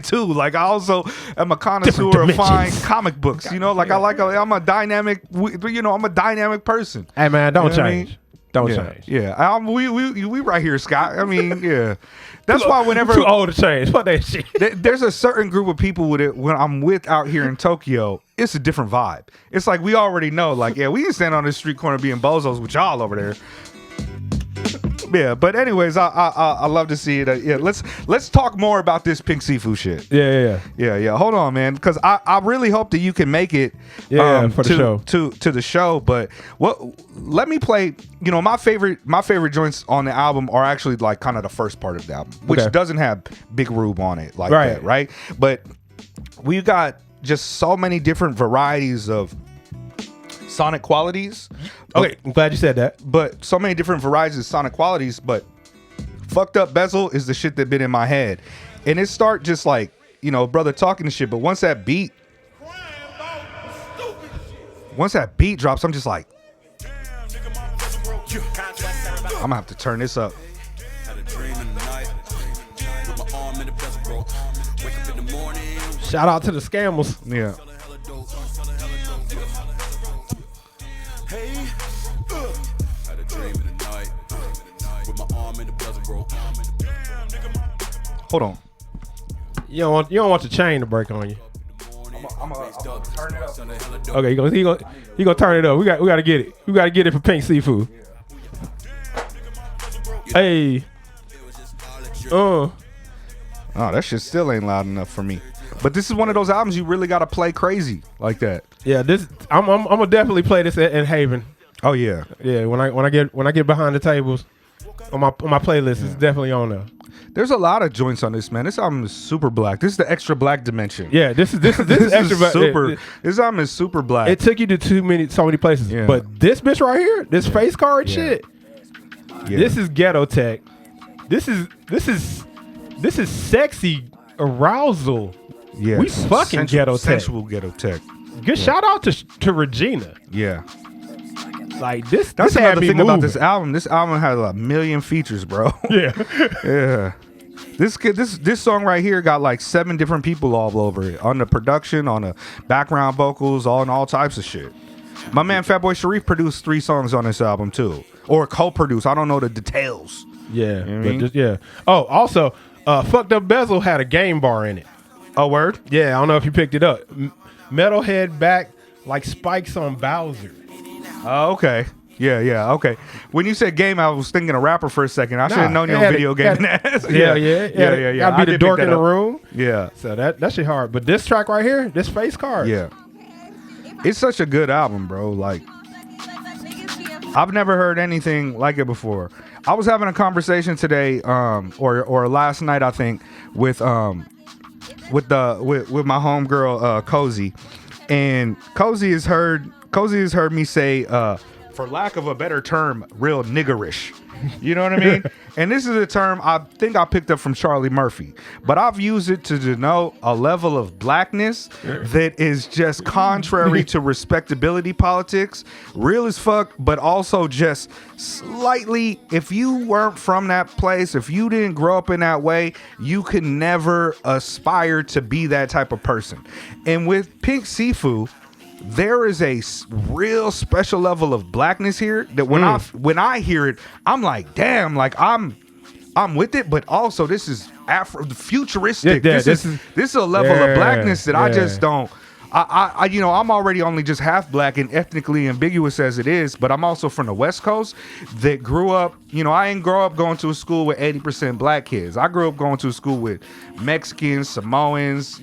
too. Like, I also am a connoisseur of fine comic books. You know, like I'm a dynamic person. Hey man, don't change. Don't change. Yeah, we right here, Scott. I mean, yeah. That's why whenever too old to change. What that shit. There's a certain group of people with it when I'm with out here in Tokyo. It's a different vibe. It's like we already know. Like, yeah, we can stand on this street corner being bozos with y'all over there. Yeah, but anyways, I love to see it. Yeah, let's talk more about this Pink Siifu shit. Yeah. Hold on, man, because I really hope that you can make it. For the show. to the show. But let me play. You know, my favorite joints on the album are actually like kind of the first part of the album, which doesn't have Big Rube on it like that, right? But we got just so many different varieties of sonic qualities. Okay, I'm glad you said that. But so many different varieties of sonic qualities. But Fucked Up Bezel is the shit that been in my head, and it start just like, you know, brother talking to shit. But once that beat drops, I'm just like, I'm gonna have to turn this up. Shout out to the scammers. Yeah. Hold on. You don't want the chain to break on you. I'm gonna turn it up. Okay, he gonna turn it up. We got to get it. We got to get it for Pink Siifu. Hey. Oh, that shit still ain't loud enough for me. But this is one of those albums you really gotta play crazy like that. Yeah, this I'm gonna definitely play this in Haven. Oh yeah. Yeah, when I get behind the tables on my playlist, it's definitely on there. There's a lot of joints on this, man. This album is super black. This is the extra black dimension. Yeah, this is extra black. Super. This album is super black. It took you to so many places. Yeah. But this bitch right here, this face card shit. Yeah. This is ghetto tech. This is sexy arousal. Yeah. We fucking ghetto tech. Sensual ghetto tech. Good shout out to Regina. Yeah. Like this. That's this had another me thing moving. about this album. This album has a million features, bro. Yeah. Yeah. This song right here got like 7 different people all over it. On the production, on the background vocals, on all types of shit. My man Fatboy Sharif produced 3 songs on this album too. Or co-produced. I don't know the details. Yeah. You know what I mean? Yeah. Oh, also, Fucked Up Bezel had a game bar in it. Oh, word? Yeah, I don't know if you picked it up. Metalhead back like spikes on Bowser. Oh, okay. Yeah, okay. When you said game, I was thinking a rapper for a second. I should have known you on video game. Yeah. Yeah. Gotta be the dork in the room. Yeah. So that shit hard. But this track right here, this face card. Yeah. It's such a good album, bro. Like, I've never heard anything like it before. I was having a conversation today, or last night, I think, with my homegirl Cozy, and Cozy has heard me say, for lack of a better term, real niggerish. You know what I mean? And this is a term I think I picked up from Charlie Murphy, but I've used it to denote a level of blackness that is just contrary to respectability politics, real as fuck, but also just slightly, if you weren't from that place, if you didn't grow up in that way, you could never aspire to be that type of person. And with Pink Siifu, there is a real special level of blackness here that when I hear it, I'm like, damn, like I'm with it, but also this is futuristic. Yeah, this is a level of blackness that I just don't. I I'm already only just half black and ethnically ambiguous as it is, but I'm also from the West Coast that grew up, I didn't grow up going to a school with 80% black kids. I grew up going to a school with Mexicans, Samoans,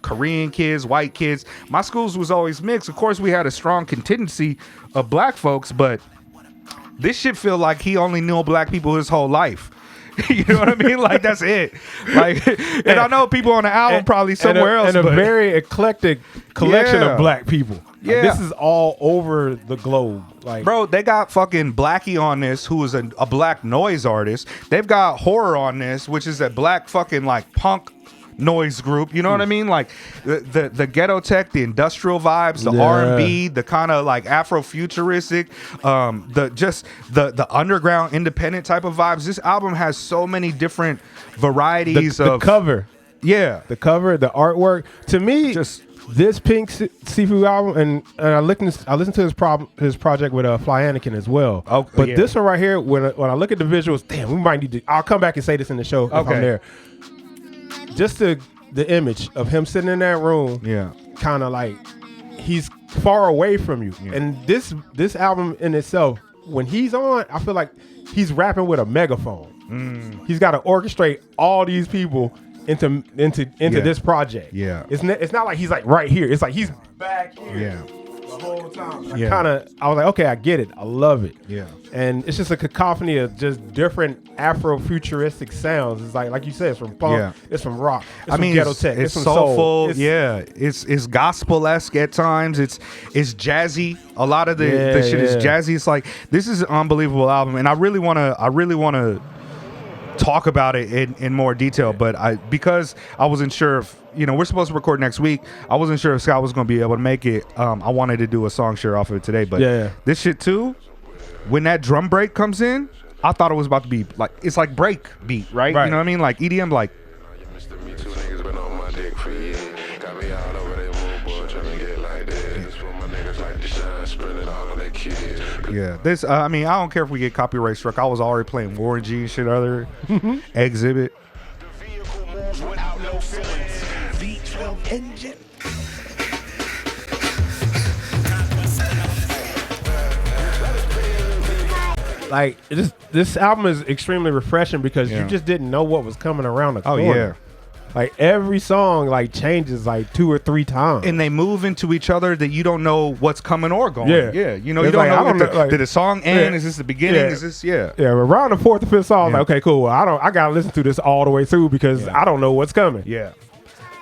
Korean kids, white kids. My schools was always mixed. Of course, we had a strong contingency of black folks, but this shit feel like he only knew black people his whole life. You know what I mean? Like, that's it. Like, and I know people on the album probably somewhere else. And a very eclectic collection of black people. Yeah. Like, this is all over the globe. Like, bro, they got fucking Blackie on this, who is a black noise artist. They've got Horror on this, which is a black fucking like punk noise group. You know what I mean? Like the ghetto tech, the industrial vibes, the R&B, the kind of like Afrofuturistic, the underground independent type of vibes. This album has so many different varieties of the cover. Yeah, the cover, the artwork. To me, just this Pink Siifu album, and I listened to his project with Fly Anakin as well. Okay, but this one right here, when I look at the visuals, damn, we might need to. I'll come back and say this in the show if I'm there. Just the image of him sitting in that room, kind of like he's far away from you. And this album in itself when he's on, I feel like he's rapping with a megaphone. He's got to orchestrate all these people into this project. Yeah. It's not like he's like right here. It's like he's back here. Yeah. The whole time. I was like, okay, I get it. I love it. Yeah. And it's just a cacophony of just different Afro-futuristic sounds. It's like you said, it's from punk, it's from rock, it's from ghetto tech, it's from soulful. soul. It's gospel-esque at times. It's jazzy. A lot of the shit is jazzy. It's like, this is an unbelievable album, and I really wanna talk about it in more detail, but because I wasn't sure if, we're supposed to record next week. I wasn't sure if Scott was going to be able to make it. I wanted to do a song share off of it today, but this shit too, when that drum break comes in, I thought it was about to be like, it's like break beat, right? You know what I mean? Like EDM, like. Yeah, this. I mean, I don't care if we get copyright struck. I was already playing Warren G and shit other Exhibit. Like this album is extremely refreshing because you just didn't know what was coming around the corner. Oh yeah. Like every song like changes like 2 or 3 times, and they move into each other that you don't know what's coming or going. Yeah. You don't know. Did the song end? Is this the beginning? Is this around the 4th or 5th song, like, okay, cool. I gotta listen to this all the way through because I don't know what's coming. Yeah.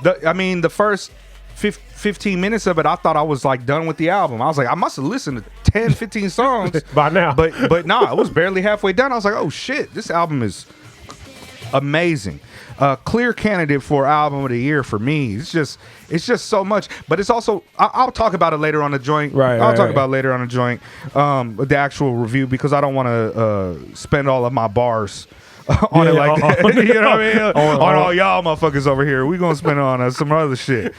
The first 15 minutes of it, I thought I was like done with the album. I was like, I must have listened to 10, 15 songs by now. But nah, I was barely halfway done. I was like, oh shit, this album is amazing. Clear candidate for album of the year for me. It's just so much, but it's also I'll talk about it later on the joint. I'll talk about it later on the joint, the actual review, because I don't want to spend all of my bars on it like that. You know what I mean? On all y'all motherfuckers over here. We gonna spend it on some other shit.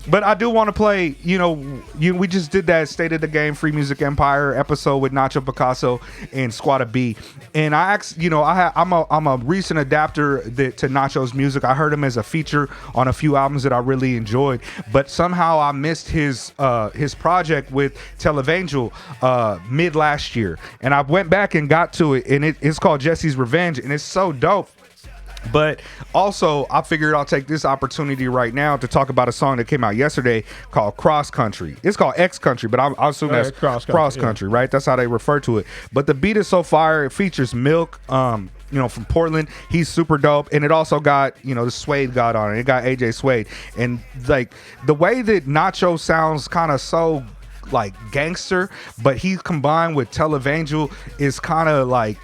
But I do want to play, we just did that State of the Game Free Music Empire episode with Nacho Picasso and Squatta B. And I asked, I'm a recent adapter to Nacho's music. I heard him as a feature on a few albums that I really enjoyed, but somehow I missed his project with Televangel mid last year. And I went back and got to it, and it's called Jesse's Revenge, and it's so dope. But also, I figured I'll take this opportunity right now to talk about a song that came out yesterday called Cross Country. It's called X Country, but I assume that's Cross Country, right? That's how they refer to it. But the beat is so fire. It features Milk, from Portland. He's super dope. And it also got, the Suede God on it. It got AJ Suede. And like the way that Nacho sounds kind of so like gangster, but he combined with Televangel is kind of like,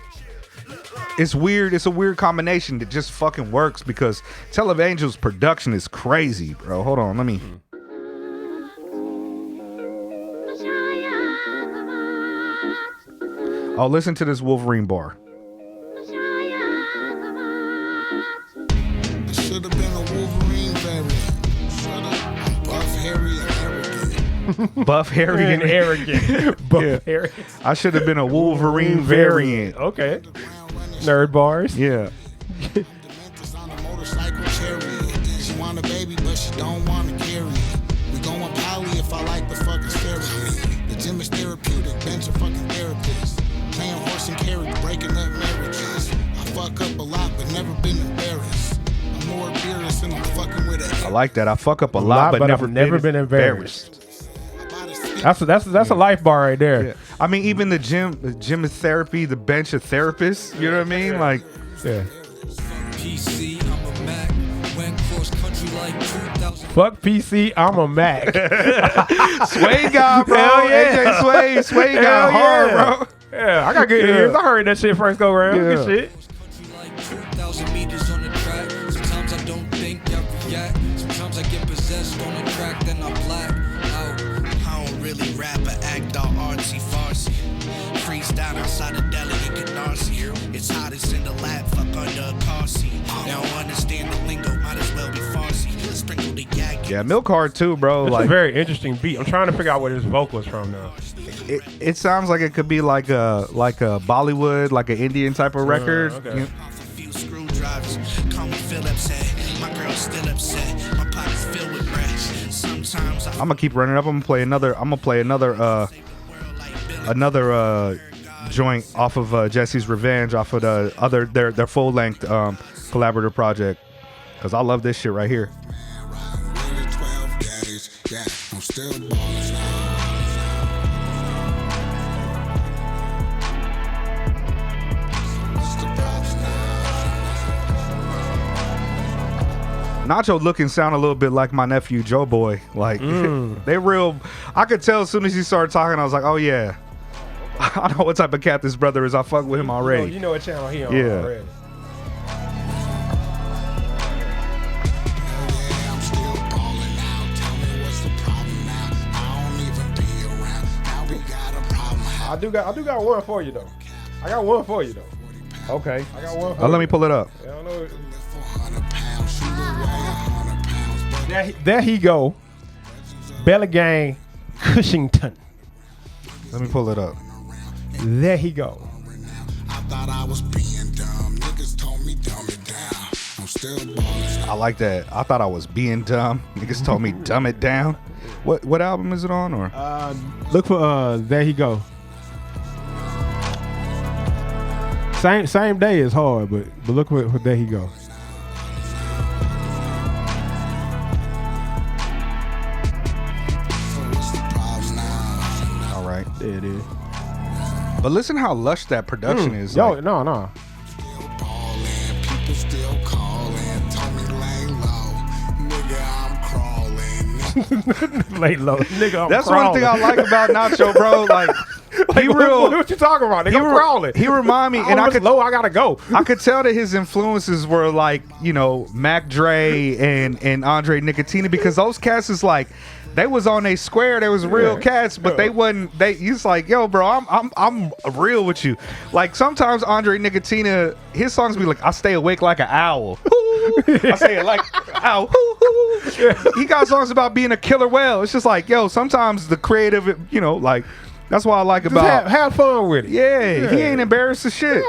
it's weird. It's a weird combination that just fucking works because Televangel's production is crazy, bro. Hold on, let me. Oh, listen to this Wolverine bar. Should have been a Wolverine variant. Buff, hairy, and arrogant. Buff, hairy, and arrogant. Buff, hairy. I should have been a Wolverine variant. Okay. Nerd bars. Yeah. On a motorcycle chariot. She want a baby, but she don't want to carry it. We going poly if I like the fucking stereo. The gym is therapeutic, bench a fucking therapist. Playing horse and carriage, breaking up marriages. I fuck up a lot, but never been embarrassed. I'm more embarrassed and I'm fucking with it. I like that. I fuck up a lot, but I've never been embarrassed. That's a life bar right there. Yeah. I mean, even the gym is therapy, the bench of therapists. You know what I mean? Like, PC, I'm a Mac. Went cross country like 2000. Fuck PC, I'm a Mac. Sway guy, bro. Hell yeah. AJ Sway guy hard, bro. Yeah, I got good ears. I heard that shit first go around. Yeah. Good shit. Like 2,000 meters on the track. Sometimes I don't think I react. Sometimes I get possessed on the track, then I black out. I don't really rap or act all artsy fartsy. Freestyle outside the deli in Canarsie. It's hottest in the lab, fuck under a car seat. Now I understand the lingo, might as well be Farsi. Sprinkle the yak. Yeah, Milk hard too, bro. It's Like a very interesting beat. I'm trying to figure out where this vocal is from now. it sounds like it could be like a Bollywood, like an Indian type of record. Okay. You- Off a few screwdrivers. Call me Phillips head. My girl's still upset. My pocket's filled with bread. Sometimes I I'm gonna keep running up. I'm gonna play another joint off of Jesse's Revenge, off of their full length collaborative project. Cause I love this shit right here. Nacho look and sound a little bit like my nephew Joe Boy. Like they real. I could tell as soon as he started talking, I was like, oh yeah, I know what type of cat this brother is. I fuck with him already. You know what channel he on already. I do got one for you though. I got one for you though. Okay. I got one for you. Let me pull it up. I don't know. There he go. Belly Gang, Cushington. Let me pull it up. There he go. I thought I was being dumb. Niggas told me dumb it down. I'm still balling. I like that. I thought I was being dumb. Niggas told me dumb it down. What album is it on? Or look for There He Go. Same day is hard, but look for There He Go. all right. There it is. But listen how lush that production is. Yo, like, no. People still calling. Told me lay low. Nigga, I'm crawling. Lay low, nigga. I'm that's crawling. one thing I like about Nacho, bro. Like he real. What you talking about? Nigga, I'm crawling. He remind me, and I could low. I gotta go. I could tell that his influences were like, you know, Mac Dre and Andre Nicotini, because those cats is like, they was on a square. They was real cats, but they wasn't. He's like, yo, bro, I'm real with you. Like sometimes Andre Nicotini, his songs be like, I stay awake like an owl. I say it like owl. He got songs about being a killer whale. It's just like, yo, sometimes the creative, you know, like. That's what I like about. Have fun with it. Yeah, he ain't embarrassed as shit.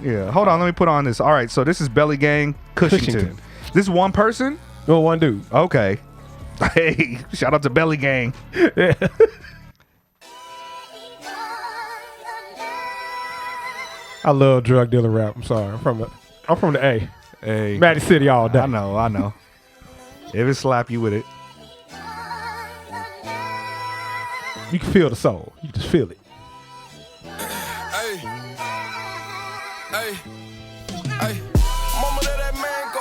Yeah. Hold on, let me put on this. All right, so this is Belly Gang, Cushington. This is one person? No, one dude. Okay. Hey, shout out to Belly Gang. Yeah. I love drug dealer rap. I'm sorry. I'm from the A. Hey, Matty City all day. I know. If it slap you with it. You can feel the soul. You just feel it. Hey, mama let that man go,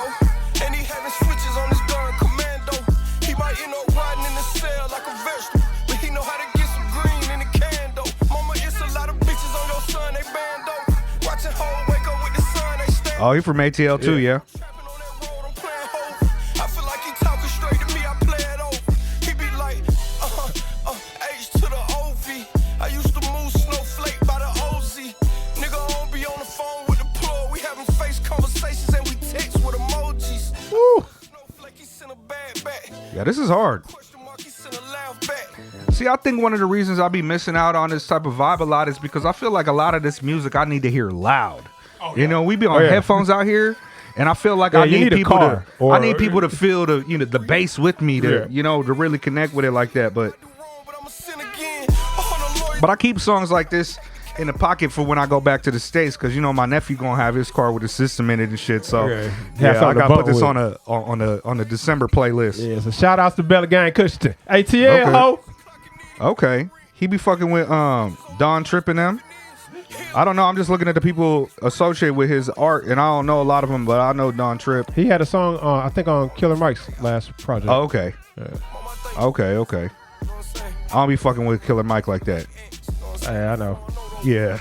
and he having switches on his gun commando. He might end up riding in the cell like a vegetable, but he know how to get some green in the can though. Mama, it's a lot of bitches on your son, they bando. Watching home, wake up with the sun, they stand. Oh, he from ATL too, yeah. Yeah, this is hard. See, I think one of the reasons I be missing out on this type of vibe a lot is because I feel like a lot of this music I need to hear loud. You know, we be on headphones out here, and I feel like I need people to feel the bass with me to to really connect with it like that. But I keep songs like this in the pocket for when I go back to the States, because my nephew gonna have his car with a system in it and shit. So I gotta put this on a December playlist. Yeah, so shout outs to Belly Gang Cushington. ATL ho. Okay. He be fucking with Don Tripp and them. I don't know. I'm just looking at the people associated with his art, and I don't know a lot of them, but I know Don Tripp. He had a song I think on Killer Mike's last project. Oh, okay. Yeah. Okay. I don't be fucking with Killer Mike like that. Hey, I know. Yeah.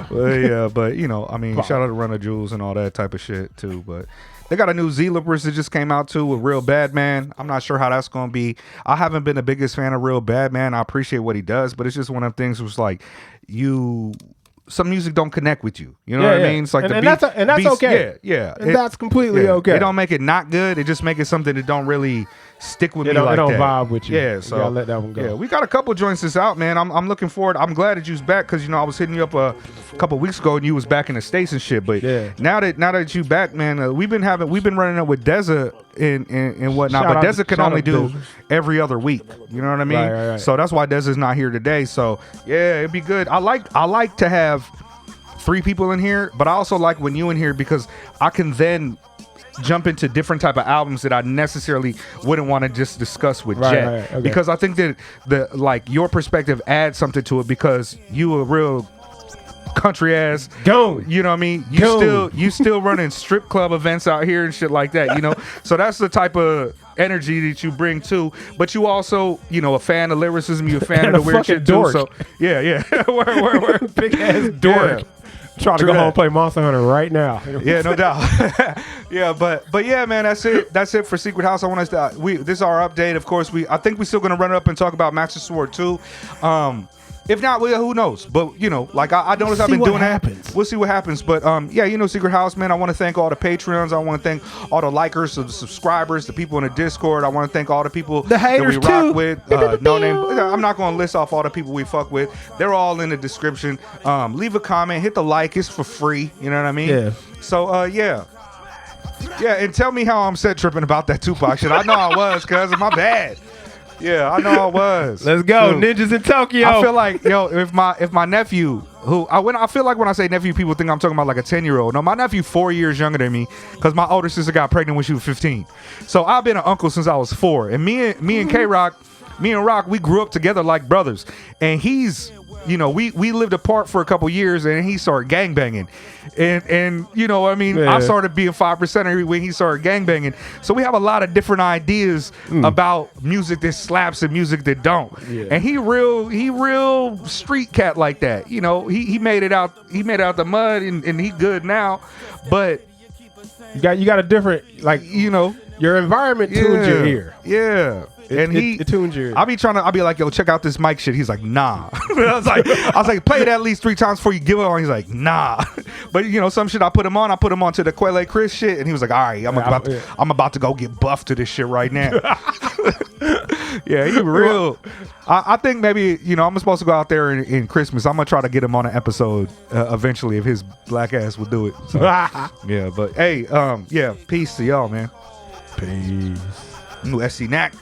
But I mean, shout out to Run of Jewels and all that type of shit too. But they got a new Z-Lippers that just came out too with Real Bad Man. I'm not sure how that's gonna be. I haven't been the biggest fan of Real Bad Man. I appreciate what he does, but it's just one of them things was like some music don't connect with you. You know what I mean? It's like and that's okay. Yeah. And that's completely okay. It don't make it not good. It just make it something that don't really stick with me like that. It don't vibe with you. Yeah, so you gotta let that one go. Yeah, we got a couple joints that's out, man. I'm looking forward. I'm glad that you was back, because I was hitting you up a couple weeks ago and you was back in the States and shit. But now that you back, man, we've been running up with Deza and whatnot. Shout But out- Deza can shout only out do business. every other week. You know what I mean? Right. So that's why Deza's not here today. So yeah, it'd be good. I like to have 3 people in here, but I also like when you in here because I can then jump into different type of albums that I necessarily wouldn't want to just discuss with Right, Jet, right, okay. because I think that the like your perspective adds something to it because you a real country ass. Go. You know what I mean? Go. You still running strip club events out here and shit like that, you know? So that's the type of energy that you bring too. But you also, you know, a fan of lyricism, you a fan And of the a weird fucking shit dork. too. So yeah. word. Big ass dork. Yeah. Trying to True go that. home and play Monster Hunter right now. Yeah, no doubt. Yeah, but yeah, man, that's it for Secret House. I want us to this is our update. Of course, I think we're still gonna run it up and talk about Master Sword 2. If not, well, who knows? But you know, like I noticed I've been doing happens. that. We'll see what happens. But yeah, you know, Secret House, man. I want to thank all the Patreons. I want to thank all the likers, the subscribers, the people in the Discord. I want to thank all the people The haters, that we rock too. with. No name. I'm not going to list off all the people we fuck with. They're all in the description. Leave a comment, hit the like. It's for free. You know what I mean? Yeah. So yeah. Yeah, and tell me how I'm set tripping about that Tupac shit. I know I was, cuz my bad. Yeah, I know I was. Let's go, Shoot. Ninjas in Tokyo. I feel like, yo, if my nephew, I feel like when I say nephew, people think I'm talking about like a 10-year-old. No, my nephew 4 years younger than me because my older sister got pregnant when she was 15. So I've been an uncle since I was 4. And me and K-Rock, we grew up together like brothers. And he's, you know, we lived apart for a couple years and he started gangbanging. And you know, I mean, Yeah. I started being 5% when he started gangbanging. So we have a lot of different ideas about music that slaps and music that don't. Yeah. And he real street cat like that. You know, he made it out the mud and he good now. But you got a different, like, you know, your environment tunes your ear. Yeah. And it tunes your ear. I'll be like, yo, check out this mic shit. He's like, nah. I was like, play it at least 3 times before you give it on. He's like, nah. But you know, some shit I put him on to the Quelle Chris shit, and he was like, all right, I'm about to go get buffed to this shit right now. Yeah, he real. I think maybe, you know, I'm supposed to go out there in Christmas. I'm gonna try to get him on an episode eventually if his black ass will do it. So, yeah, but hey, yeah, peace to y'all, man. Peace. New SC Knack.